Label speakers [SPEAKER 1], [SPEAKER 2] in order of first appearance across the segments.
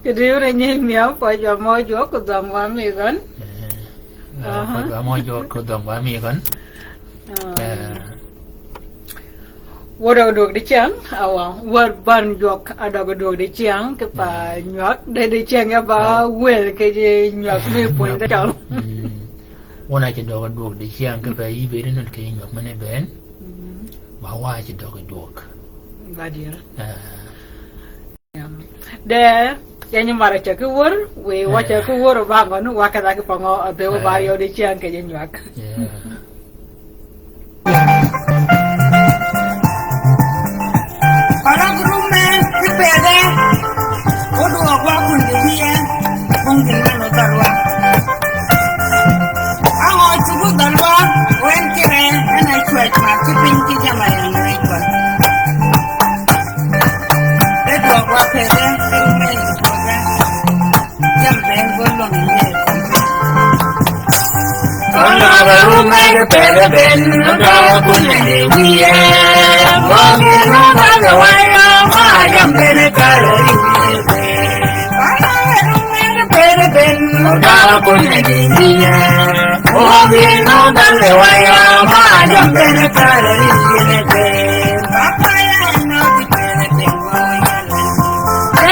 [SPEAKER 1] cái điều này nhìn miếng phải cho môi chỗ của dòng qua mì gần
[SPEAKER 2] phải vào môi chỗ của dòng qua mì gần
[SPEAKER 1] vô đầu được đi chăng vô ban dọc ở đầu được đi chăng cái bà nhọt để đi chăng cái bà quên cái gì nhọt mì bún cái chồng
[SPEAKER 2] วันไหนจะดอกดวกดิเชียงก็ไปยี่เบนนั่นก็ยังแบบมันในเบนบ่าวว่าจะดอกดวก
[SPEAKER 1] ว่าเดียวเด้ยังยังมาเจอคือวัวเว้ยว่าเจอคือวัวบางคนว่ากันได้ก็ปองเอาเบลบาริโอดิเชียงก็ยังยัก
[SPEAKER 3] orang rumah sepeda, bodoh aku pun dia, mungkin mana taruh. Aku cuba taruh, wen kira, anak cuac macam pinky jamai yang mereka. Itu aku sepeda, rumah sepeda, jam bergolong ni. Kalau rumah sepeda ben, kalau pun dia, mungkin rumah kawan. Jam kalau pun dia, oh bino dan lewaya, jam kalau apa yang nak kita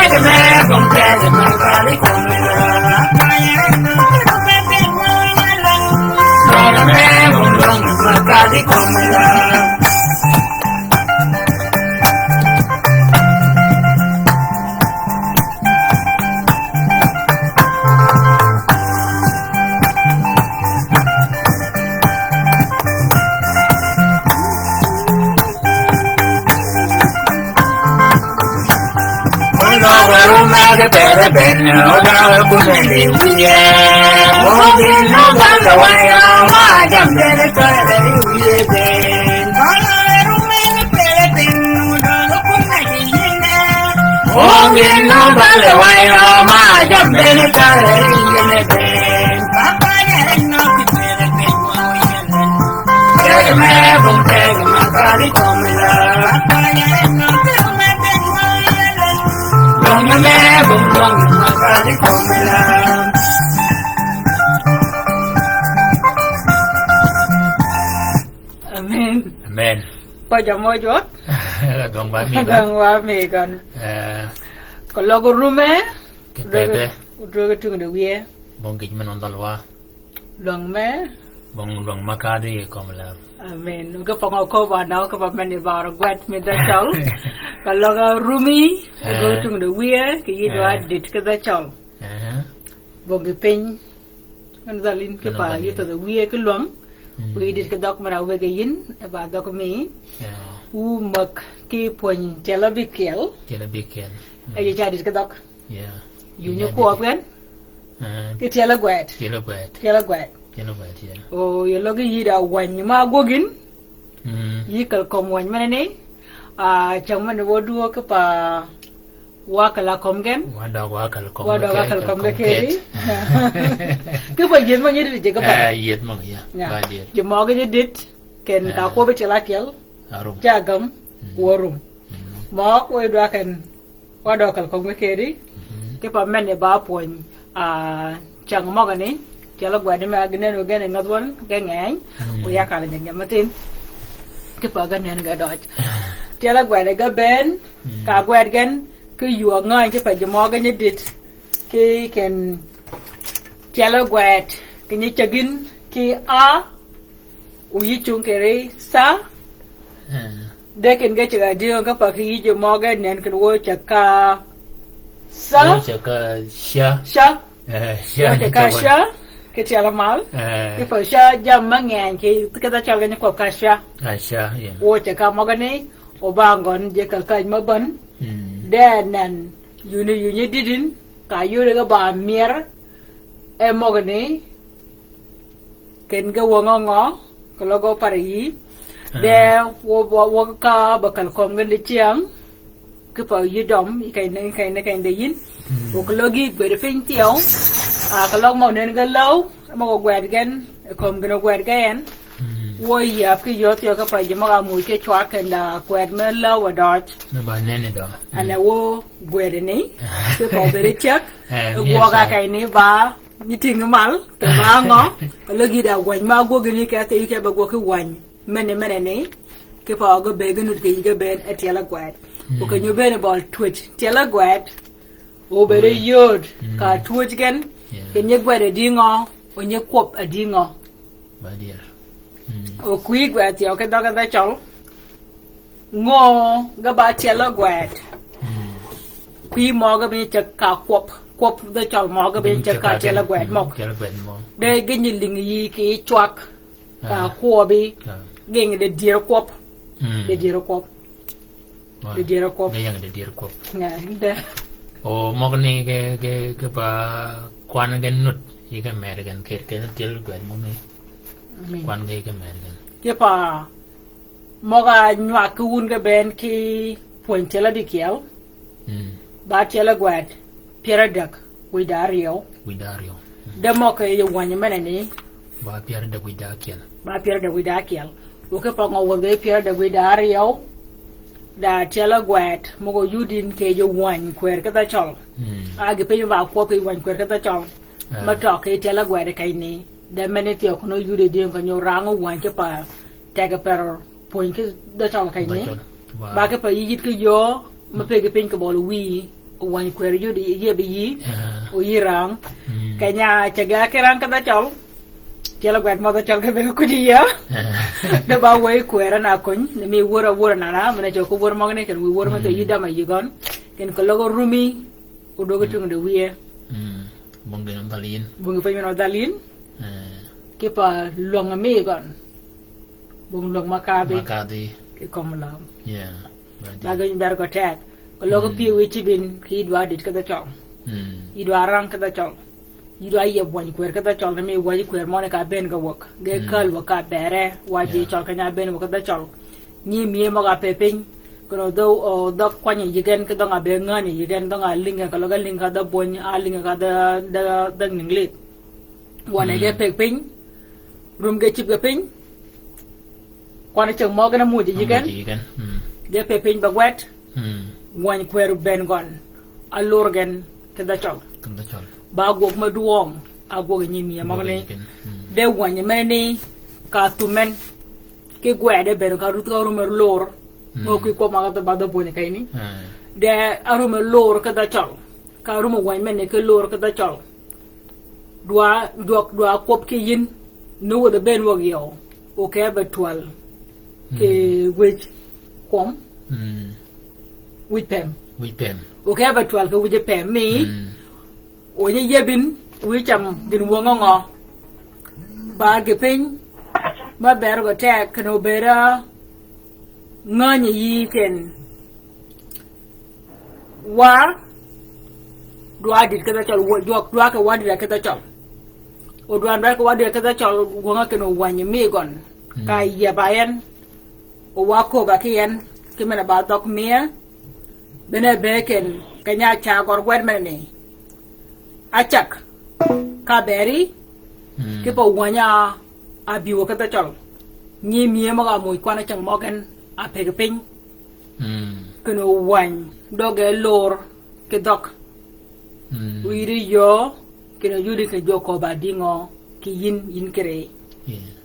[SPEAKER 3] saya kembali kembali apa yang nak kembali kembali rumah pera ben oda kuneli wiye mobi no bala waya jam dere kare wiye ben rumah pera ben oda kuneli wiye mobi no bala waya jam dere kare wiye ben papa ya no pera ben wiye ben me bum te makari komla papa ya no
[SPEAKER 1] Amen.
[SPEAKER 2] Amen.
[SPEAKER 1] Bây giờ mới chốt.
[SPEAKER 2] Gần qua mì
[SPEAKER 1] gần qua mì gần. Còn lo cái room ấy.
[SPEAKER 2] Rồi
[SPEAKER 1] cái trường được bia.
[SPEAKER 2] Bông kịch mình on talwa.
[SPEAKER 1] Lần mé.
[SPEAKER 2] Bông makadi kom la.
[SPEAKER 1] Amen. Cái phòng học vào đó cái phòng mình đi vào quét mình đã cháu. Còn lo cái roomie. Cái trường được bia. Cái gì đó đít cái đã cháu. Bông cái pin. Kan zalin ke pa itu tu bia ke luang. We did ke dok mara we ke yin. Ba dok mi. Mak ki puan jala bikel. Aja jadi ke dok. Yunya kuat kan? Ke jala guat. Jala guat. Oh, ya lagi ida wan ma gogin. Yi kal kom wan mana ni? Chang mana bodu ke pa wakala kom kan? Wakal kom ke kiri. Ke bagian mana dia jaga pa?
[SPEAKER 2] Yet mang ya.
[SPEAKER 1] Bagian. Cuma ke dit ken ta ko be cela kel. Jagam warum. Mak we do kan wakal kom ke kiri. Ke pa mana ba puan chang mo kan ni? Kalau gua ada magnet juga ni ngadwan kengen, gua kalau jangan matin, kepagan yang gak dot. Kalau gua ada gaben, kagua ada kan, ke yuangan ke pajamogan ni dit, ke kan, kalau gua ke ni cagin ke a, uji cung kere sa, dekin ke caga dia ke pakai jamogan yang kedua caga sa,
[SPEAKER 2] caga sha,
[SPEAKER 1] caga sha. Cái chia làm máu, cái phần sha jam mang ngàn cái ta cho cái nhóc cá sha, ô chỉ cả mấy cái này, ô bang còn chỉ cả cái mấy bún, đen nè, you didn't, cái you cái bà mier, em mấy cái này, cái ngõ ngõ, cái logo Paris, để ô cái bakal kom cái đi chiang, cái phần you dom, cái này đấy in, ô cái logi cái phim tiêu. Kalau mau nên cái lâu mau quẹt gan, không cái nó quẹt gan, wo ya ki yo tyo ka pa jama ga mu ke chwa ke da kwet me lo wa dot
[SPEAKER 2] no ba nene do
[SPEAKER 1] ana wo gwede ni ke ko bere chak wo ga kai ni ba ni ting mal ke ba ngo lo gi da gwan ma go gi ni ka te ke ba go ke wan mene ni ke pa go be gnu ke ga ben etiela gwet o ke nyu ben bol twitch tiela gwet o bere yod ka twitch gen ke nye gwede di ngo o nye kop a di ngo
[SPEAKER 2] ba dia
[SPEAKER 1] o kui gwet yo ke da chol ngo ga ba tiela gwet kui mo ga bi chak ka kop da chol mo ga bi chak ka tiela gwet mo de ge ni ling yi ki chwak ka ko bi geng de dir kop de dir kop de dir kop
[SPEAKER 2] de yang de dir kop
[SPEAKER 1] nga de
[SPEAKER 2] o mo ni ke ba kwan gen nut yi ga mer gen ke til gwet mo ni kwan ge ke mer gen
[SPEAKER 1] ke pa mo ga nywa ku un ga ben ki pointela di kiel ba tiela gwet piera dak wi dario de mo ke yo wanya mene ni
[SPEAKER 2] ba piera dak wi da kiel
[SPEAKER 1] ba piera dak wi da kiel o ke pa ngo wo ge piera dak wi dario da tiela gwet mo go yudin ke yo wan kwer ka ta chol a ge pe ba ko pe wan kwer ka ta chol ma to ke tiela gwet kai ni de mene ti ko no yude de ko nyo rango wan ke pa te ga per point ke da chol kai ni ba ke pa yit ke yo ma pe ge pin ko bol wi wan kwer yude ye bi yi o yirang kanya chaga ke rang ka ta chol tiela gwet mo ta chol ke be ku di ya de ba we kwera na kun ne mi wora na na mena jo ko wora mo ne ken wi wora ma te yida ma yigon ken ko logo rumi o dogo tung de wiye
[SPEAKER 2] bong de dalin
[SPEAKER 1] bong fe no dalin ke pa long mi gon bong long makabi ke kom la
[SPEAKER 2] yeah
[SPEAKER 1] ba ga ber ko tek ko logo pi wi ci bin ki dwa dit ka da chong i dwa rang ka da chong i dwa ye bon kwer ka da chong ne mi wa kwer mo ne ka ben ga wok ge kal wa ka bere wa ji chong ka nya ben ka da chong ni mi mo ga pe pin ko do o do kwa ni yigen ka do nga be nga ni yigen do nga linga ka lo ga linga da bon a linga ka da ninglit wa ne ge pe pin rum ge chip ge pin kwa ne chong mo ga na mu ji yigen ge pe pin ba wet wan kwer ben gon a lor gen ka da chong ba gok ma duong a gok ni mi ma ne de wan ni me ni ka tu men ke gwe de ben ka ru ka ru mer lor mo ki ko ma ka ba da bo ni kai ni de a ru mer lor ka da chong ka ru mo wan men ne ke lor ka da chong dua kop ke yin no de ben wo yo o ke ba twal ke wej kom with them o ke ba twal ke with them mi o ye yebin wi cham din wo ngo ba ge pin ba ber go tek no bera ngani yi ken wa dua dit ka chal wo dua ka wa dit ka chal o dua ba ka wa dit ka chal wo nga ken o wanye mi gon ka ya bayan o wa ko ba kien ke mena ba dok mia bene beken kanya cha gor gwet mene achak ka beri ke po wanya abiwo ka ta chal ni mi ma ga mo kwana chang mo ken a pe ke pin kono wan doge lor ke dok wiri yo kena yudi ke joko ba dingo ki yin kere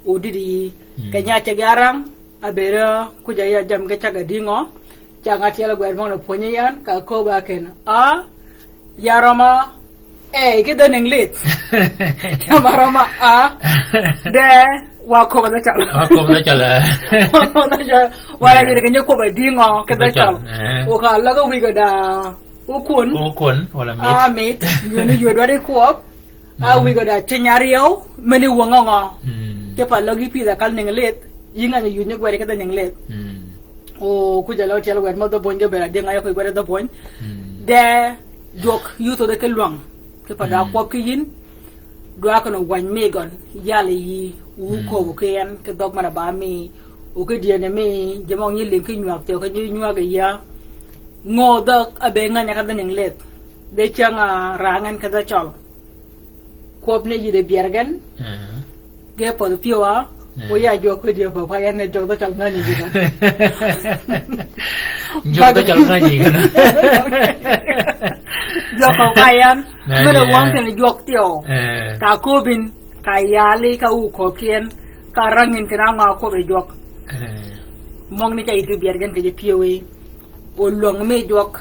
[SPEAKER 1] o didi kanya chagarang abera kujaya jam ke chaga dingo changa tiela gwer mo no ponyan ka ko ba ken a yarama ke den inglit yamarama a de wa ko ba chala wala ni ke nyoko ba dingo ke da chala o ka la go wi ga da ukun
[SPEAKER 2] wala mit
[SPEAKER 1] ni yo do de ko a wi ga da chenyario meni wongo ke pa logi pi da kal ninglet yinga ni yu ni gwere ke da ninglet o ku jalo tielo gwere mo do bonje be de nga yo ko gwere do bon de jok yu to de ke luang ke pa da ko ke yin do aka no wan megon yale yi u ko ke yan ke dog mara ba mi o ke diene mi jamo nyi lim ke nyuak te ko nyuak ga ya ngo dok abe nga nya ka da ninglet de changa rangan ka da chol ko ne yi de biergen ge po piwa Ôi ya jo cái điều phải anh jo đó trong ngân gì đó.
[SPEAKER 2] Jo đó trong ngân gì đó.
[SPEAKER 1] Jo phải anh. Mình là quan thì jo tiêu. Cả cô bin, cả yali cả u cô kiên, cả rangin cái nào ngao cô bị jo. Mong ni cái itu biar kan cái pioi. Ulong me jo.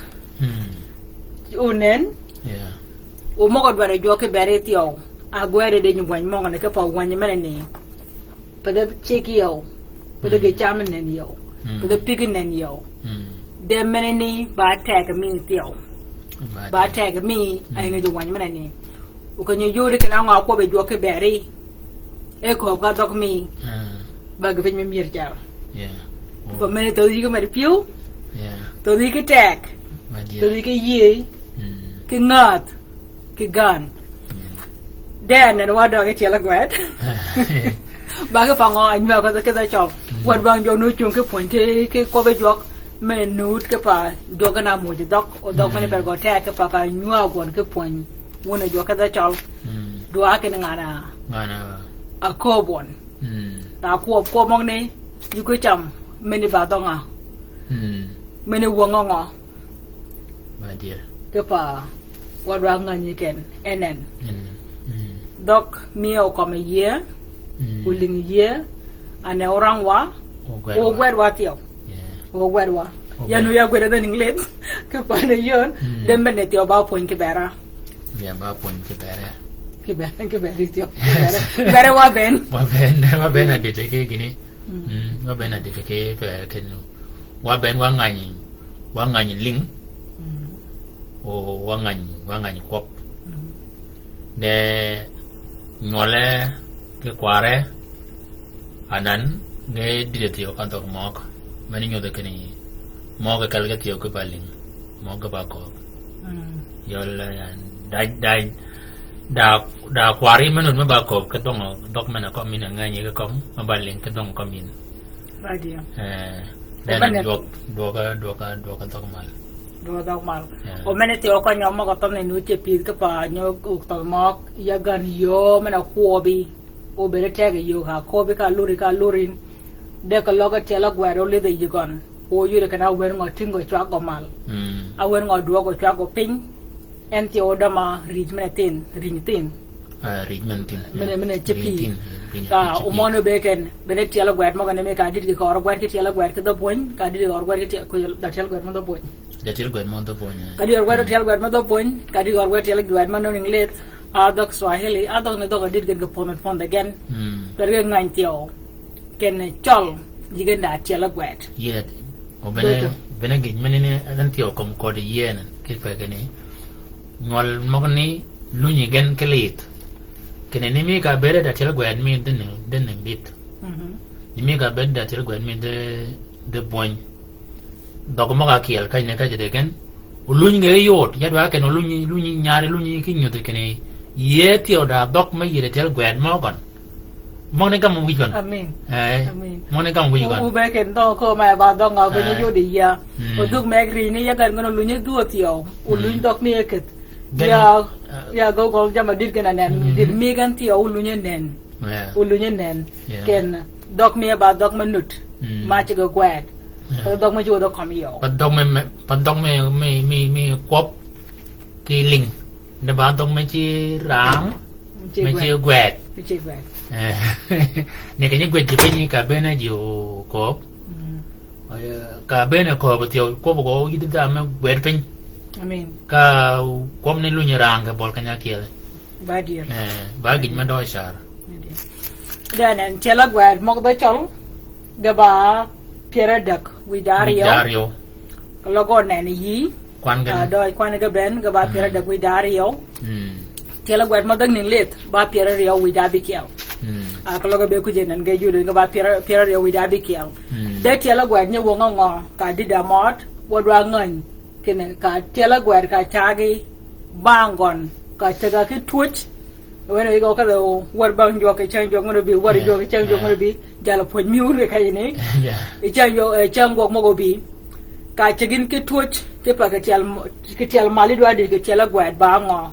[SPEAKER 1] Unen. Umoga bara jo ke bere tiêu. Agora de nyu wan mong na ka pa wan mena ni. Pada cheki yo. Pada ke chamen nen yo. Pada pigin nen yo. De mena ni ba tag mi tiêu. Ba tag mi ai ngi wan mena ni. U ka nyu yo de kana nga ko be jo ke bere. E ko ka dok mi. Ba ke mi mir ja. Ko me to di ko me piu. To di ke tag. To di ke ye. Ke ngat. Ke gan. Dan and what dog it yellow grad. Back upon all and milk at the shop. What wrong your new chunk point take cover jock, men nude capa, dog and am with the dog or dog when got attack a papa knew one good point. One a joke at the shop. Do I can a cob one. Now, co money, you could jump many badonga. Many wonga.
[SPEAKER 2] My dear.
[SPEAKER 1] Capa, what wrong on you can, and then. Dok mio come year, uling year, and orang wa, o where tio, o where wa. Yanu ya gweda than English, kapana yon, then benet your bow point kibera.
[SPEAKER 2] Yeah, bow point kibera.
[SPEAKER 1] Kibera, very well then.
[SPEAKER 2] What ben I did a guinea? What ben I did a cave, canoe. What ben one onion ling, or one onion quop. There. Ngole ke kware anan nge diretio kanto mok mani nyodo keni mok kalga tio ke baling mok ba ko yol da kwari manun ma ba ko ke dong dok mana ko min ngani ke kom ma baling ke dong ko min
[SPEAKER 1] radio
[SPEAKER 2] dan do ka to mal
[SPEAKER 1] do dog mal o mene te o ka nyoma ko tone nu che pi ka pa nyo ku to mok ya gan yo mena ko bi o bere te ga yo ha ko bi ka lurin de ka loga te la gwaro le de yigon o yure ka na wer ngo tingo chwa ko mal a wer ngo do ko chwa ko pin en ti o da ma ring tin mene che pi ka o mono be ken bene te la gwar mo ga ne me ka dit ko ro gwar ki te la gwar ki do poin ka dit ko gwar ki ko da te la gwar mo do poin
[SPEAKER 2] Jatil gwen mon to ponya.
[SPEAKER 1] Kadi orgwet tel gwet mo do poin, kadi orgwet tel gwet mo no English, adok Swahili, adok ne do dit gen pon pon again. Kadi ngain tio. Ken chol jigen da tel gwet.
[SPEAKER 2] Yet. O bene gin menene an tio kom ko de yen ke fa gene. Ngol mo ni lunyi gen kelit. Kene ni mi ka bere da tel gwet mi den bit. Ni mi ka bere da tel gwet mi de poin. Dog mo ka kiel kai ne ka jede gen ulunyi nge yot ya dwa ken ulunyi nyare lunyi ki nyote kene ye tio da dog ma yire tel gwet mo gon mo ne kam wi gon
[SPEAKER 1] amen
[SPEAKER 2] mo ne kam wi gon
[SPEAKER 1] u be ken to ko ma ba dog nga be yo di ya o dug me gri ni ya gan ngono lunyi du tio ulunyi dog mi eket ya go jama dit ken anen dit mi gan tio ulunyi nen ken dog mi ba dog manut ma chi go gwet dog ma judo kom yo
[SPEAKER 2] padong me kwop ki ling ne ba dong me chi rang me chi gwet ne ke ni gwet ji pe ni ka be na ju kop ka be na ko ba tio ko bo yi da me gwet pin
[SPEAKER 1] amen
[SPEAKER 2] ka kom ne lu ni rang ka bol ka nya kiel
[SPEAKER 1] ba dir
[SPEAKER 2] ba gin ma do shar
[SPEAKER 1] dan en chela gwet mo ba chol ga ba Peradak Widario. Logo Nanny Yi. Quan ga ben ga ba Peradak Widario. Tela gwet mo dang ning lit ba Perario Widabikel. A logo be ku jen ga jude ga ba Perario Widabikel. De tela gwet nye wo ngo ka di da mot wo dwa ngan kene ka tela gwet ka chagi bangon ka taga ki twitch. When we go to what bang you can change your gonna be what you can change your gonna be Jalapon Mule Kayne. A change your chango mogobi. Kachagin ki twitch, Kipakel Malidwadi, Kitela Guad Bango.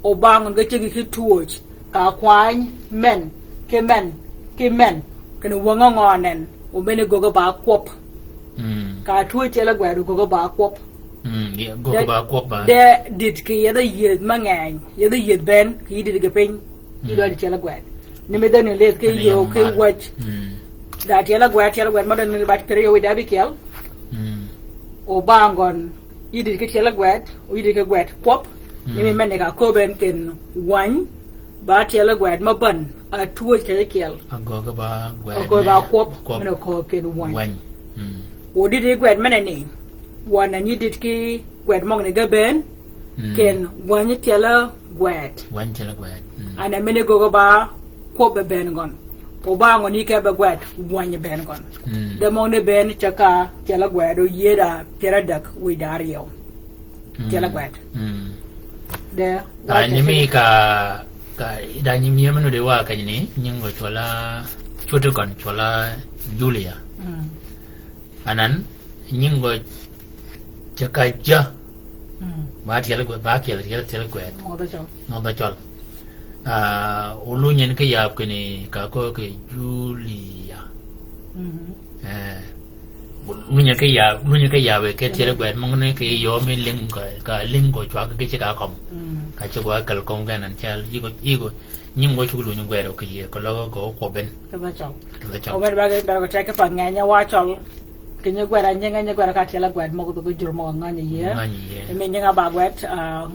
[SPEAKER 1] O bang and get you twitch. Ka kwine men, kemen, ki men ken wonga ngonen o mene gogo ba kwop ka tuwe chela gwedu gogo ba kwop
[SPEAKER 2] gogo ba kwop ba
[SPEAKER 1] de dit ki yada yed mangan yada yed ben ki dit ke pen ki do chela gwed ni me dane le ke yo ke watch da chela gwed ma dane ba tere yo da bi kel o bangon yidi ke chela gwed o yidi ke gwed kwop ni me mene ka ko ben ken wan ba chela gwed ma ban a tuwe chela kel
[SPEAKER 2] gogo ba
[SPEAKER 1] kwop mene ko ken wan o didi gwed mene ni wana ni dit ki gwed mong ne gaben ken wani tela gwed ana mene gogo ba ko be ben gon o ba ngoni ke be gwed wani ben gon de mong ne ben chaka tela gwed o yeda pera dak wi dario tela gwed de
[SPEAKER 2] ani mi ka da ni mi manu de wa ka ni nyingo chola choto kon chola Julia anan nyingo chaka ja ba tela gwed ba tela gwed no da chol ulu nyen ke yap ke ni ka ko ke Julia ulu nyen ke yap ke tela gwed mong ne ke yo me ling ka ling ko chwa ke ka kom ka chwa kal kom ga nan chal igo nyingo chulu nyen gwed ke ye ko lo ko ben
[SPEAKER 1] ka ba chol o ba ko take pa nganya wa chol kenya gwera nyanga gwera ka tela gwed mo ko jur mo nganya ye me nyanga ba gwed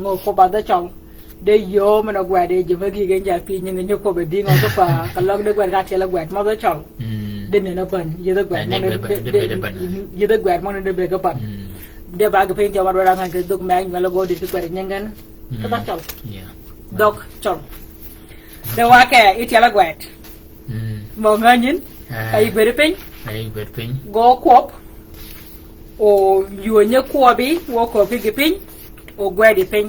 [SPEAKER 1] ngo ko ba da chong de yo me no gwed je ma gi genja pi nyanga nyoko be di ngo ko pa ka log de gwed ka tela gwed mo da chong de ne na ban ye da gwed mo ye da gwed mo ne de be ka pan de ba ga pe ja wa ra ngan ke duk me ngala go de gwed nyanga ka ba chong dok chong de wa ke i tela gwed mo nganyin ai gwed pe go kwop o yuonye kwobi wo kopi gipin o gwedi pin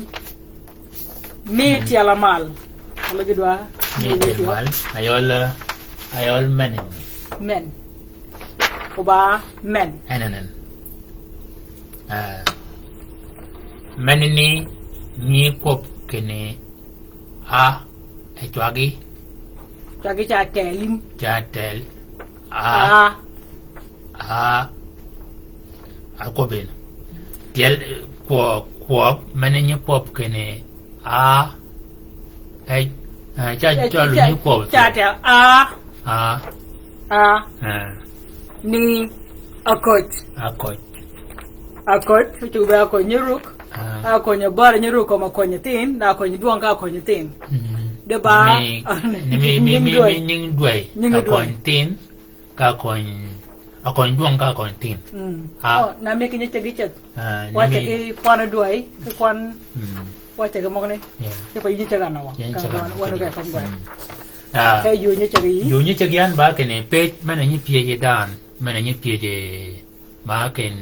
[SPEAKER 1] ni tiala mal ala gidwa
[SPEAKER 2] ni tiala mal ayol men
[SPEAKER 1] o ba men
[SPEAKER 2] ananan menini ni kwop kene a etwagi
[SPEAKER 1] cha telim
[SPEAKER 2] cha tel ko ben tiel ko menenya pop kene cha lu ni ko
[SPEAKER 1] cha tel ni akot tu ba ko nyuruk ko nyabara nyuruk ko makonye tin na ko nyduang ka ko nyitin de ba
[SPEAKER 2] ni ning dwai ko tin ka akon duang ka akon tin
[SPEAKER 1] na me kinya tegi chat wa te ki kwana duai ki kwan wa te mo ne ke pa yin chaga na wa wa no ka kon gwa ka yu ni chagi
[SPEAKER 2] an ba ke ne pe mana ni pie je dan mana ni pie je ba ken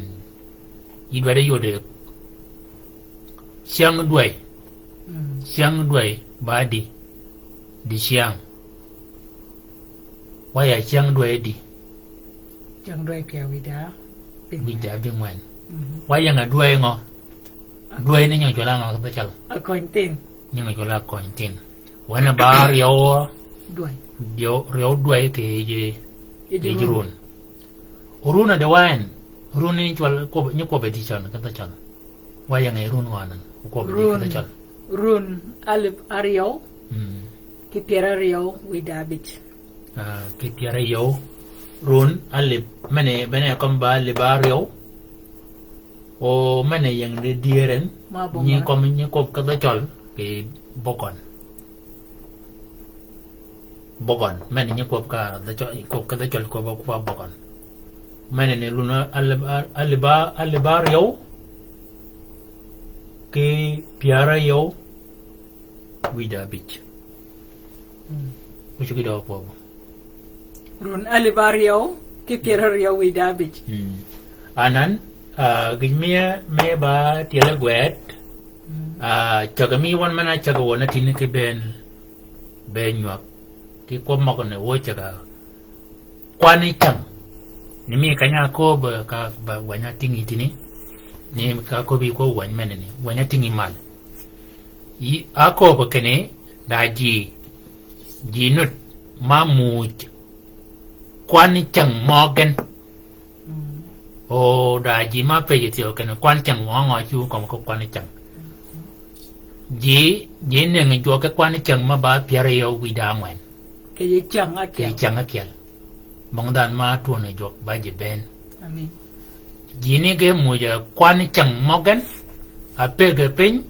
[SPEAKER 2] yi dwa de yo de siang duai ba di siang wa ya siang duai di
[SPEAKER 1] chẳng đuôi kèo vida
[SPEAKER 2] bên ngoài quay yang đuôi ngò đuôi nó nhang chỗ la ngò cái chal
[SPEAKER 1] coin tin
[SPEAKER 2] nhưng mà chỗ la coin tin when a bar yo đuôi thì gì run run ada wan run ni chỗ ko như ko be di chal cái chal quay yang run wan ko be di chal
[SPEAKER 1] run alif ario ki piera rio vida bit
[SPEAKER 2] ki piera yo run alip mene bene komba libario o mene yang de dieren ni kom ni kop ka da chol ke bogon mene ni kop ka da chol kop ka da chol ko ba bogon mene ne luna alibario ke piara yo wida bich uchu kido po
[SPEAKER 1] run alibario ki pierario wida bich
[SPEAKER 2] anan gimia me ba tiela gwet chagami wan mana chagawona tin ke ben nyuak ki ko makone wo chaga kwani cham ni mi kanya ko ba wanya tingi tini ni ka ko bi ko wan menene wanya tingi mal yi ako ba kene da ji nut mamuj quan chẳng morgan ô đã chỉ mà phải chỉ cái quan chẳng ngõ ngõ chú còn có quan chẳng dĩ nên người chúa cái quan chẳng mà bà Pierre vi đa ngoan
[SPEAKER 1] cái gì chẳng á
[SPEAKER 2] cái chẳng á kia bóng đàn mà tuôn này chuột bà chỉ bên
[SPEAKER 1] amen
[SPEAKER 2] dĩ nên cái mùi giờ quan chẳng morgan à pe cái pin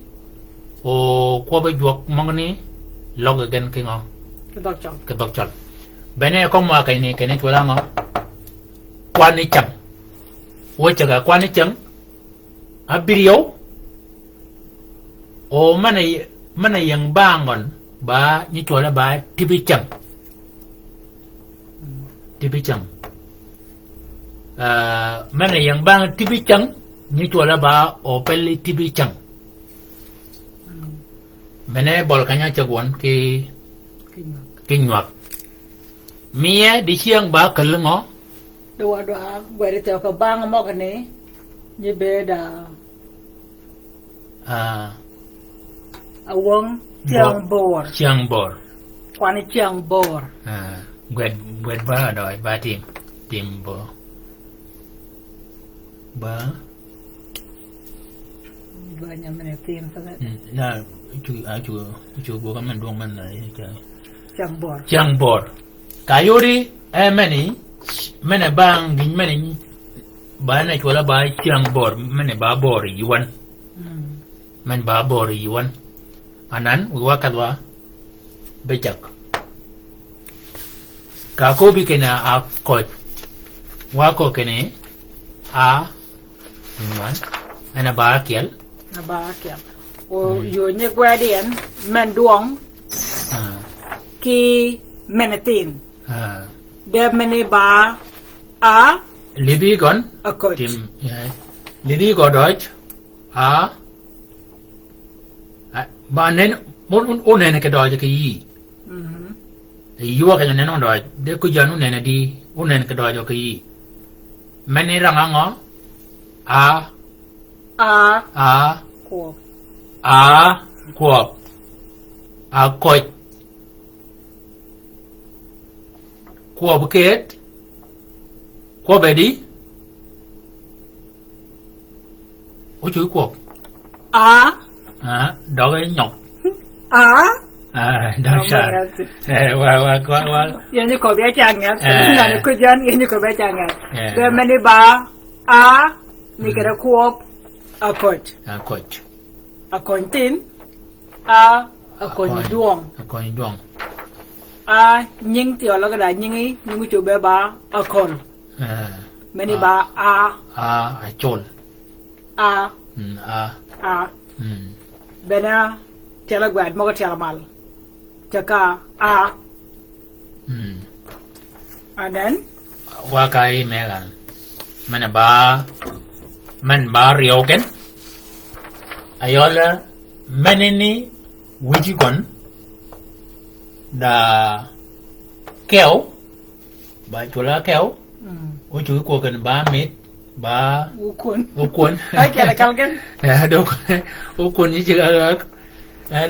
[SPEAKER 2] ô qua bây chuột morgan này log again cái ngõ cái bọc chọn bên này có mà cái này chúa đang ngõ quan chẳng ôi chả quan chẳng à video ô mana yang bangon ba như chỗ là ba tivi chẳng mana yang bangon tivi chẳng như chỗ là ba opel tivi chẳng bên này bol kanya chaguan cái nhuộc mía đi siang ba kalau ngó
[SPEAKER 1] doa gue ada tahu ke bang mau ke ni ni beda awang chiang bor quan chiang bor
[SPEAKER 2] gue ba đòi ba tìm bor ba
[SPEAKER 1] banyak mana tim sangat
[SPEAKER 2] na chú bố cái mình đuông mình này
[SPEAKER 1] chiang bor
[SPEAKER 2] kayo đi em mana bang gin mana ba na chola ba chiang bor mana ba bor yuan man ba bor yuan anan wa kadwa bejak ka ko bi kena a ko wa ko kene a yuan ana ba kiel
[SPEAKER 1] o yo ni gwa dien man duong ki menatin dia meneba a
[SPEAKER 2] libi gon
[SPEAKER 1] akot
[SPEAKER 2] tim libi go deutsch a ba nen mon nen ke deutsch ke yi yu ka nen on deutsch de ku janu nen di on nen ke deutsch ke yi meni rangango a ko a ko qua buket qua về đi ôi chuối cuộc đó cái nhọc đó sao qua
[SPEAKER 1] yang ni kau biasa ngah yang ni kau jangan yang ni kau biasa ngah dia mana ba ni kira kuop akot tin akot duang nhưng tiểu là cái đại nhưng ấy nhưng cái chỗ bé ba con many ba
[SPEAKER 2] chôn
[SPEAKER 1] bên á theo là quẹt mà cái theo là mal cho cả and then
[SPEAKER 2] qua cái mẹ là mình ba riêu cái ayola mình ni wuji con da kéo ba chỗ là kéo ôi chuối của gần 3 mét ba u cuốn
[SPEAKER 1] ai kể là cao cái
[SPEAKER 2] đâu u cuốn như chứ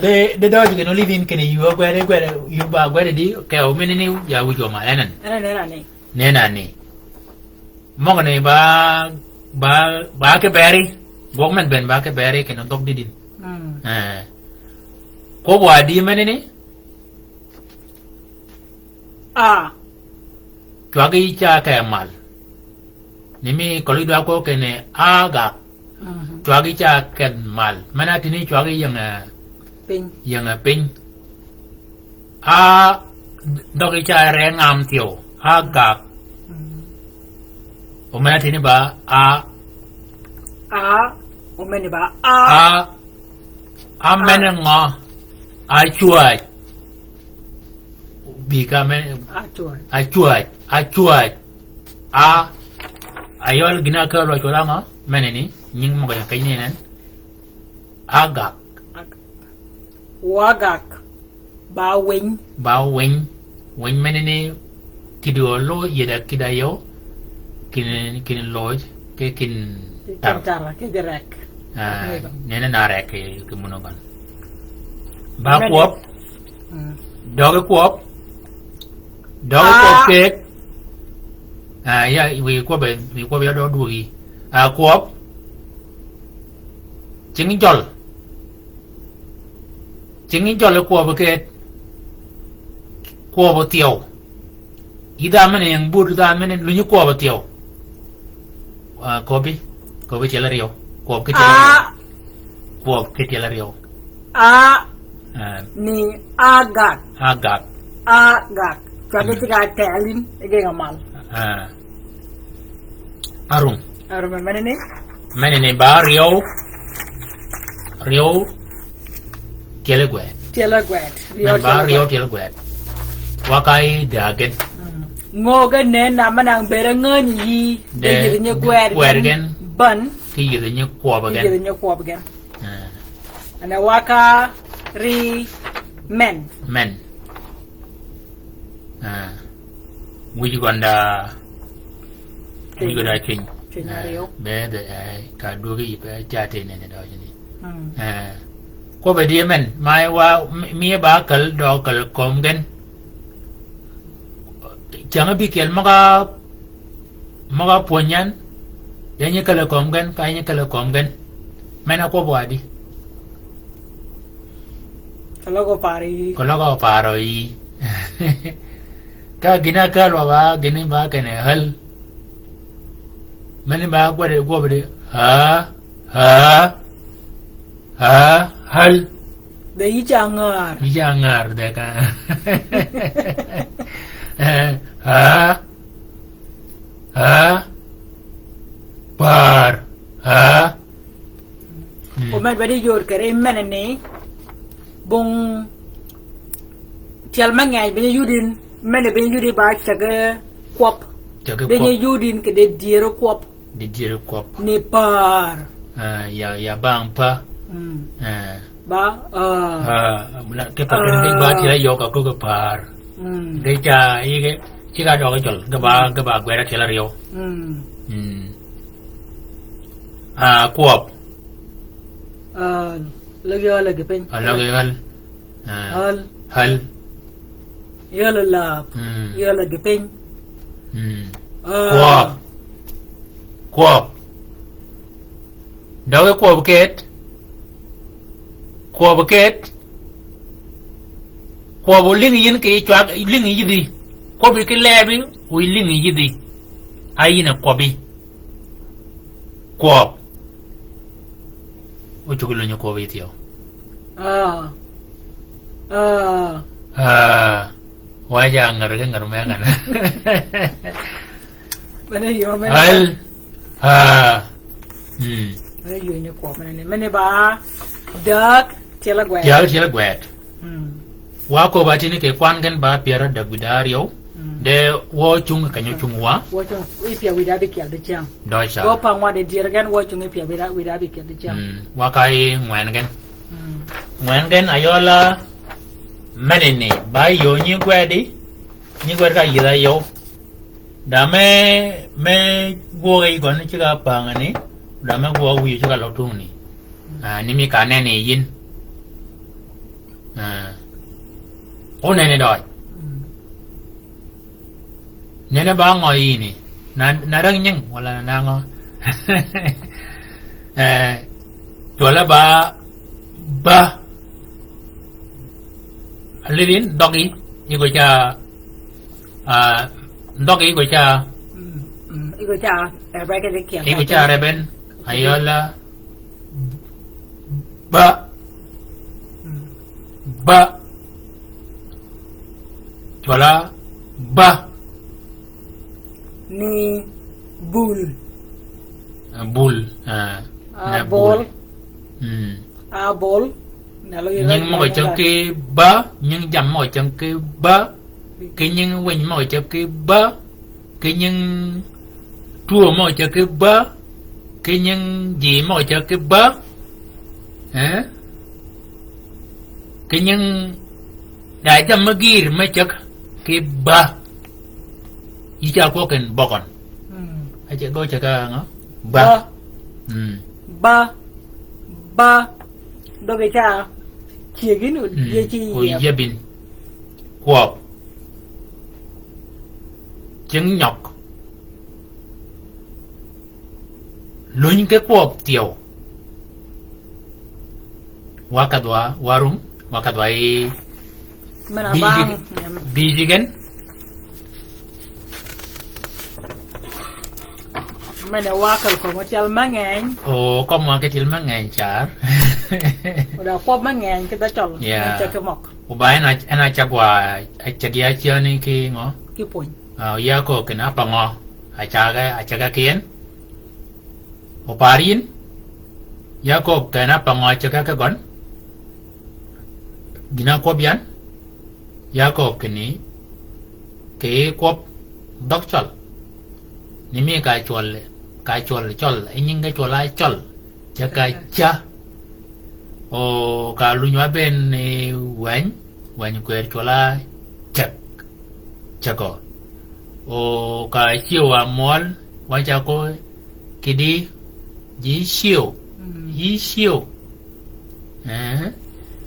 [SPEAKER 2] để đó thì nó living cái này vừa quay vừa ba quay đi kéo mình này giờ u chỗ mà nè nè mong cái này ba cái berry gốc mình bên ba cái berry cái nó tóc đi có quả đi mình này chua cái cha cái mal nimi kalau itu aku kene agak chua cái cha cái mal mana tini chua cái yang ping đó cái cha reng am tiêu agak mana tini ba
[SPEAKER 1] mana ba
[SPEAKER 2] mana ngo chua bika men acuat ayol gina ke lo chola ngo men ni nying mo cái ni nan agak
[SPEAKER 1] wagak ba
[SPEAKER 2] wing men ni kido lo yeda kidayo kin lo ke kin tar
[SPEAKER 1] ke direk
[SPEAKER 2] nena narek ke munogan ba kuop dog kuop cake ya we ko be do dugi ko chính jol ko be ke ko bo tiyo ida mane yang bur da mane lu ñu ko bo tiyo ko bi ci la riyo ko ke ci la riyo
[SPEAKER 1] ni agak jadi tiga telin ege ngamal
[SPEAKER 2] arum
[SPEAKER 1] mana ni
[SPEAKER 2] ba riyo tiele gwet wakai dagen
[SPEAKER 1] ngoga ne na manang berengen yi de nya gwet ban
[SPEAKER 2] ki yi nya kwa bagen
[SPEAKER 1] ana waka ri men
[SPEAKER 2] wuji gonda king be de ka dogi be jate ne do jini ko be die men mai wa mi ba kal do kal kom gen jangan bikin maka punyan yang kalau komgen kayaknya kalau komgen mana ko buadi
[SPEAKER 1] kalau ko pari
[SPEAKER 2] ka gina kalau ba gini ba kene hal mani ba ko de ha hal
[SPEAKER 1] de
[SPEAKER 2] jangar de ka par
[SPEAKER 1] Umat badi jor kare mana ni bung tial mangai bani yudin mana bani yudi ba caga kwap bani yudin ke de diero kwap ni par
[SPEAKER 2] ya bang pa
[SPEAKER 1] ba
[SPEAKER 2] mula ke pakai ni ba tira yo ka ko par để cha ý cái chỉ có cái chọn cái bà quay ra kia là riêu cuộp
[SPEAKER 1] lagi cái pen
[SPEAKER 2] lagi hal
[SPEAKER 1] ya là cái pen
[SPEAKER 2] cuộp đâu cái cuộp kết ko bo lingi yin ke chwa lingi yidi ko bi ke lebi wi lingi yidi ayina ko bi ko o chugulu nyo ko bi tiyo wa ja ngar me ngana
[SPEAKER 1] mana yo mana
[SPEAKER 2] hal
[SPEAKER 1] mana yo nyo ko mana ba dak chela
[SPEAKER 2] gwet wako ba tini ke kwan gan ba piara da gudario de wo chung kanyo chung wa
[SPEAKER 1] wo chung ipia wida bi kyal de chang
[SPEAKER 2] doi sa
[SPEAKER 1] wo pang wa de dir gan wo chung ipia wida bi kyal de chang
[SPEAKER 2] wa kai ngwan gan ayola manene ba yo nyi gwedi nyi gwed ka yida yo da me wo ga gon chi ga pang ani da me wo wi chi ga lo tung ni ni mi ka ne ne yin ô này đòi nên nó ba ngồi nè na đang nhân hoặc là na ngon chỗ là ba living doggy như gọi cha doggy gọi cha gọi cha reben hay là ba Chola ba
[SPEAKER 1] ni bul
[SPEAKER 2] bol
[SPEAKER 1] bol
[SPEAKER 2] nhưng mọi trong cái ba nhưng dầm mọi trong cái ba cái nhưng quỳnh mọi trong cái ba cái nhưng chua mọi trong cái ba cái nhưng gì mọi trong cái ba cái nhưng đại jam magir mấy chắc cái ba ý cha có cần bọc còn hay chị coi chắc ngó
[SPEAKER 1] ba đâu cái cha chia cái nữa chia chi
[SPEAKER 2] gia bin quọp trứng nhọc luny ke kwop tiyo wakadwa warum wakadwa
[SPEAKER 1] Mana bang.
[SPEAKER 2] bijigen
[SPEAKER 1] Mana wakal ko motel mangen.
[SPEAKER 2] o ko mo ke til mangen char
[SPEAKER 1] Udah pop mangen kita chol.
[SPEAKER 2] Yeah.
[SPEAKER 1] Kita kemok.
[SPEAKER 2] o ba ena chagwa achagya chiani ki ngo
[SPEAKER 1] Kipun.
[SPEAKER 2] ya ko kena pango achaga kien o parin ya ko kena pango achaga ka gon gina ko bian ya ko keni ke ko dokchal nimi ka chol inin ga chola chol chaka cha o ka lunywa ben wan kwer chola chako o ka chiwa mol wa cha ko kidi yi xiu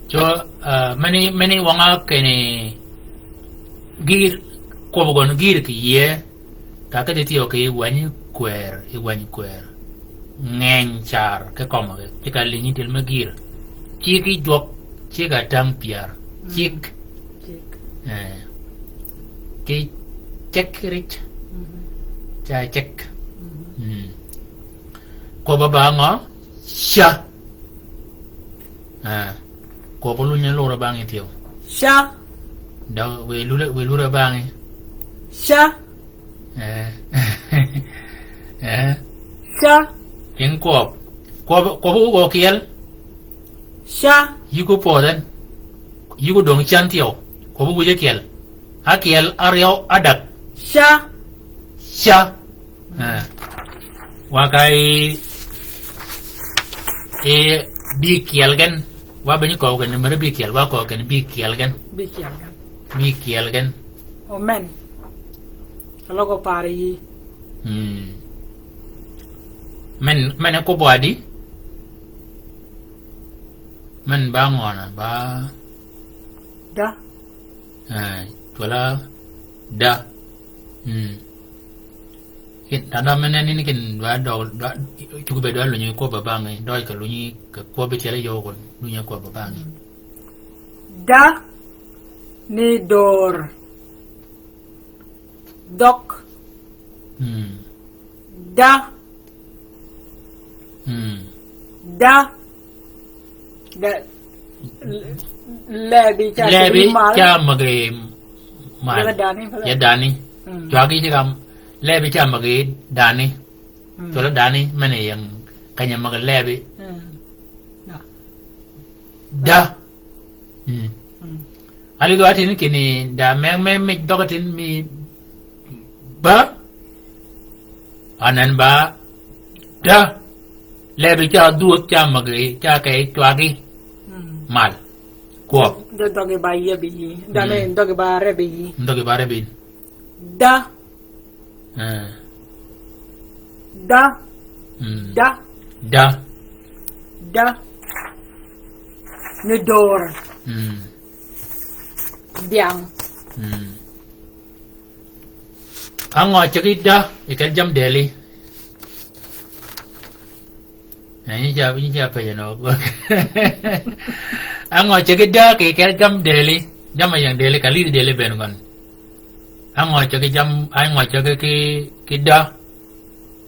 [SPEAKER 2] cho many wanga kene gir ko gon gir ki ye ka ka ti o ke wan kwer ngeng char ke kom ke ka linyi til ma gir chi ki jok chi ga tam piar chik cái check rich cha check ko ba ngó sha ko bo lu nya lo ra bang tiêu
[SPEAKER 1] Sha.
[SPEAKER 2] da we lu ra bang
[SPEAKER 1] Sha. Sha.
[SPEAKER 2] yen ko bo kiel
[SPEAKER 1] Sha.
[SPEAKER 2] yu ko po dan yu ko dong chan tiêu ko bo je kiel Akiel Ariel Adak
[SPEAKER 1] Sha.
[SPEAKER 2] Sha Wakai Bi kiel gan Wa banyak kau kan Mereka bi kiel Wa kau kan bi kiel gan
[SPEAKER 1] Bikian kan.
[SPEAKER 2] Bi kiel gan
[SPEAKER 1] Oh men. Kalau kau pari.
[SPEAKER 2] Men aku buat di Men bangun ba
[SPEAKER 1] Dah.
[SPEAKER 2] Tuala da tanda menen ini kan da cukup beda lu nyu ko babang doi ka lu nyu ko be tele yo ko lu nyu ko babang
[SPEAKER 1] Da. Ni dor. Dok. Da. Da. Da. Lebi
[SPEAKER 2] cha mage mal ya dani jagi ji kam lebi cha mage dani to la dani mane yang kanya mage lebi da ali do atin kini da me dogatin mi ba anan ba da lebi cha du cha mage cha kai jagi mal Kuap.
[SPEAKER 1] Doge bayi bi. Dane doge bare bi.
[SPEAKER 2] Doge bare bi.
[SPEAKER 1] Da. Da. Da.
[SPEAKER 2] Da.
[SPEAKER 1] Da. Ni dor. Biang.
[SPEAKER 2] Ang ngocek da ikan jam Delhi. Ini siapa ya no? Ang ngocek da ikan jam Delhi. Jam yang Delhi kali di Delhi benukan. Ang ngocek jam ang ngocek ke da.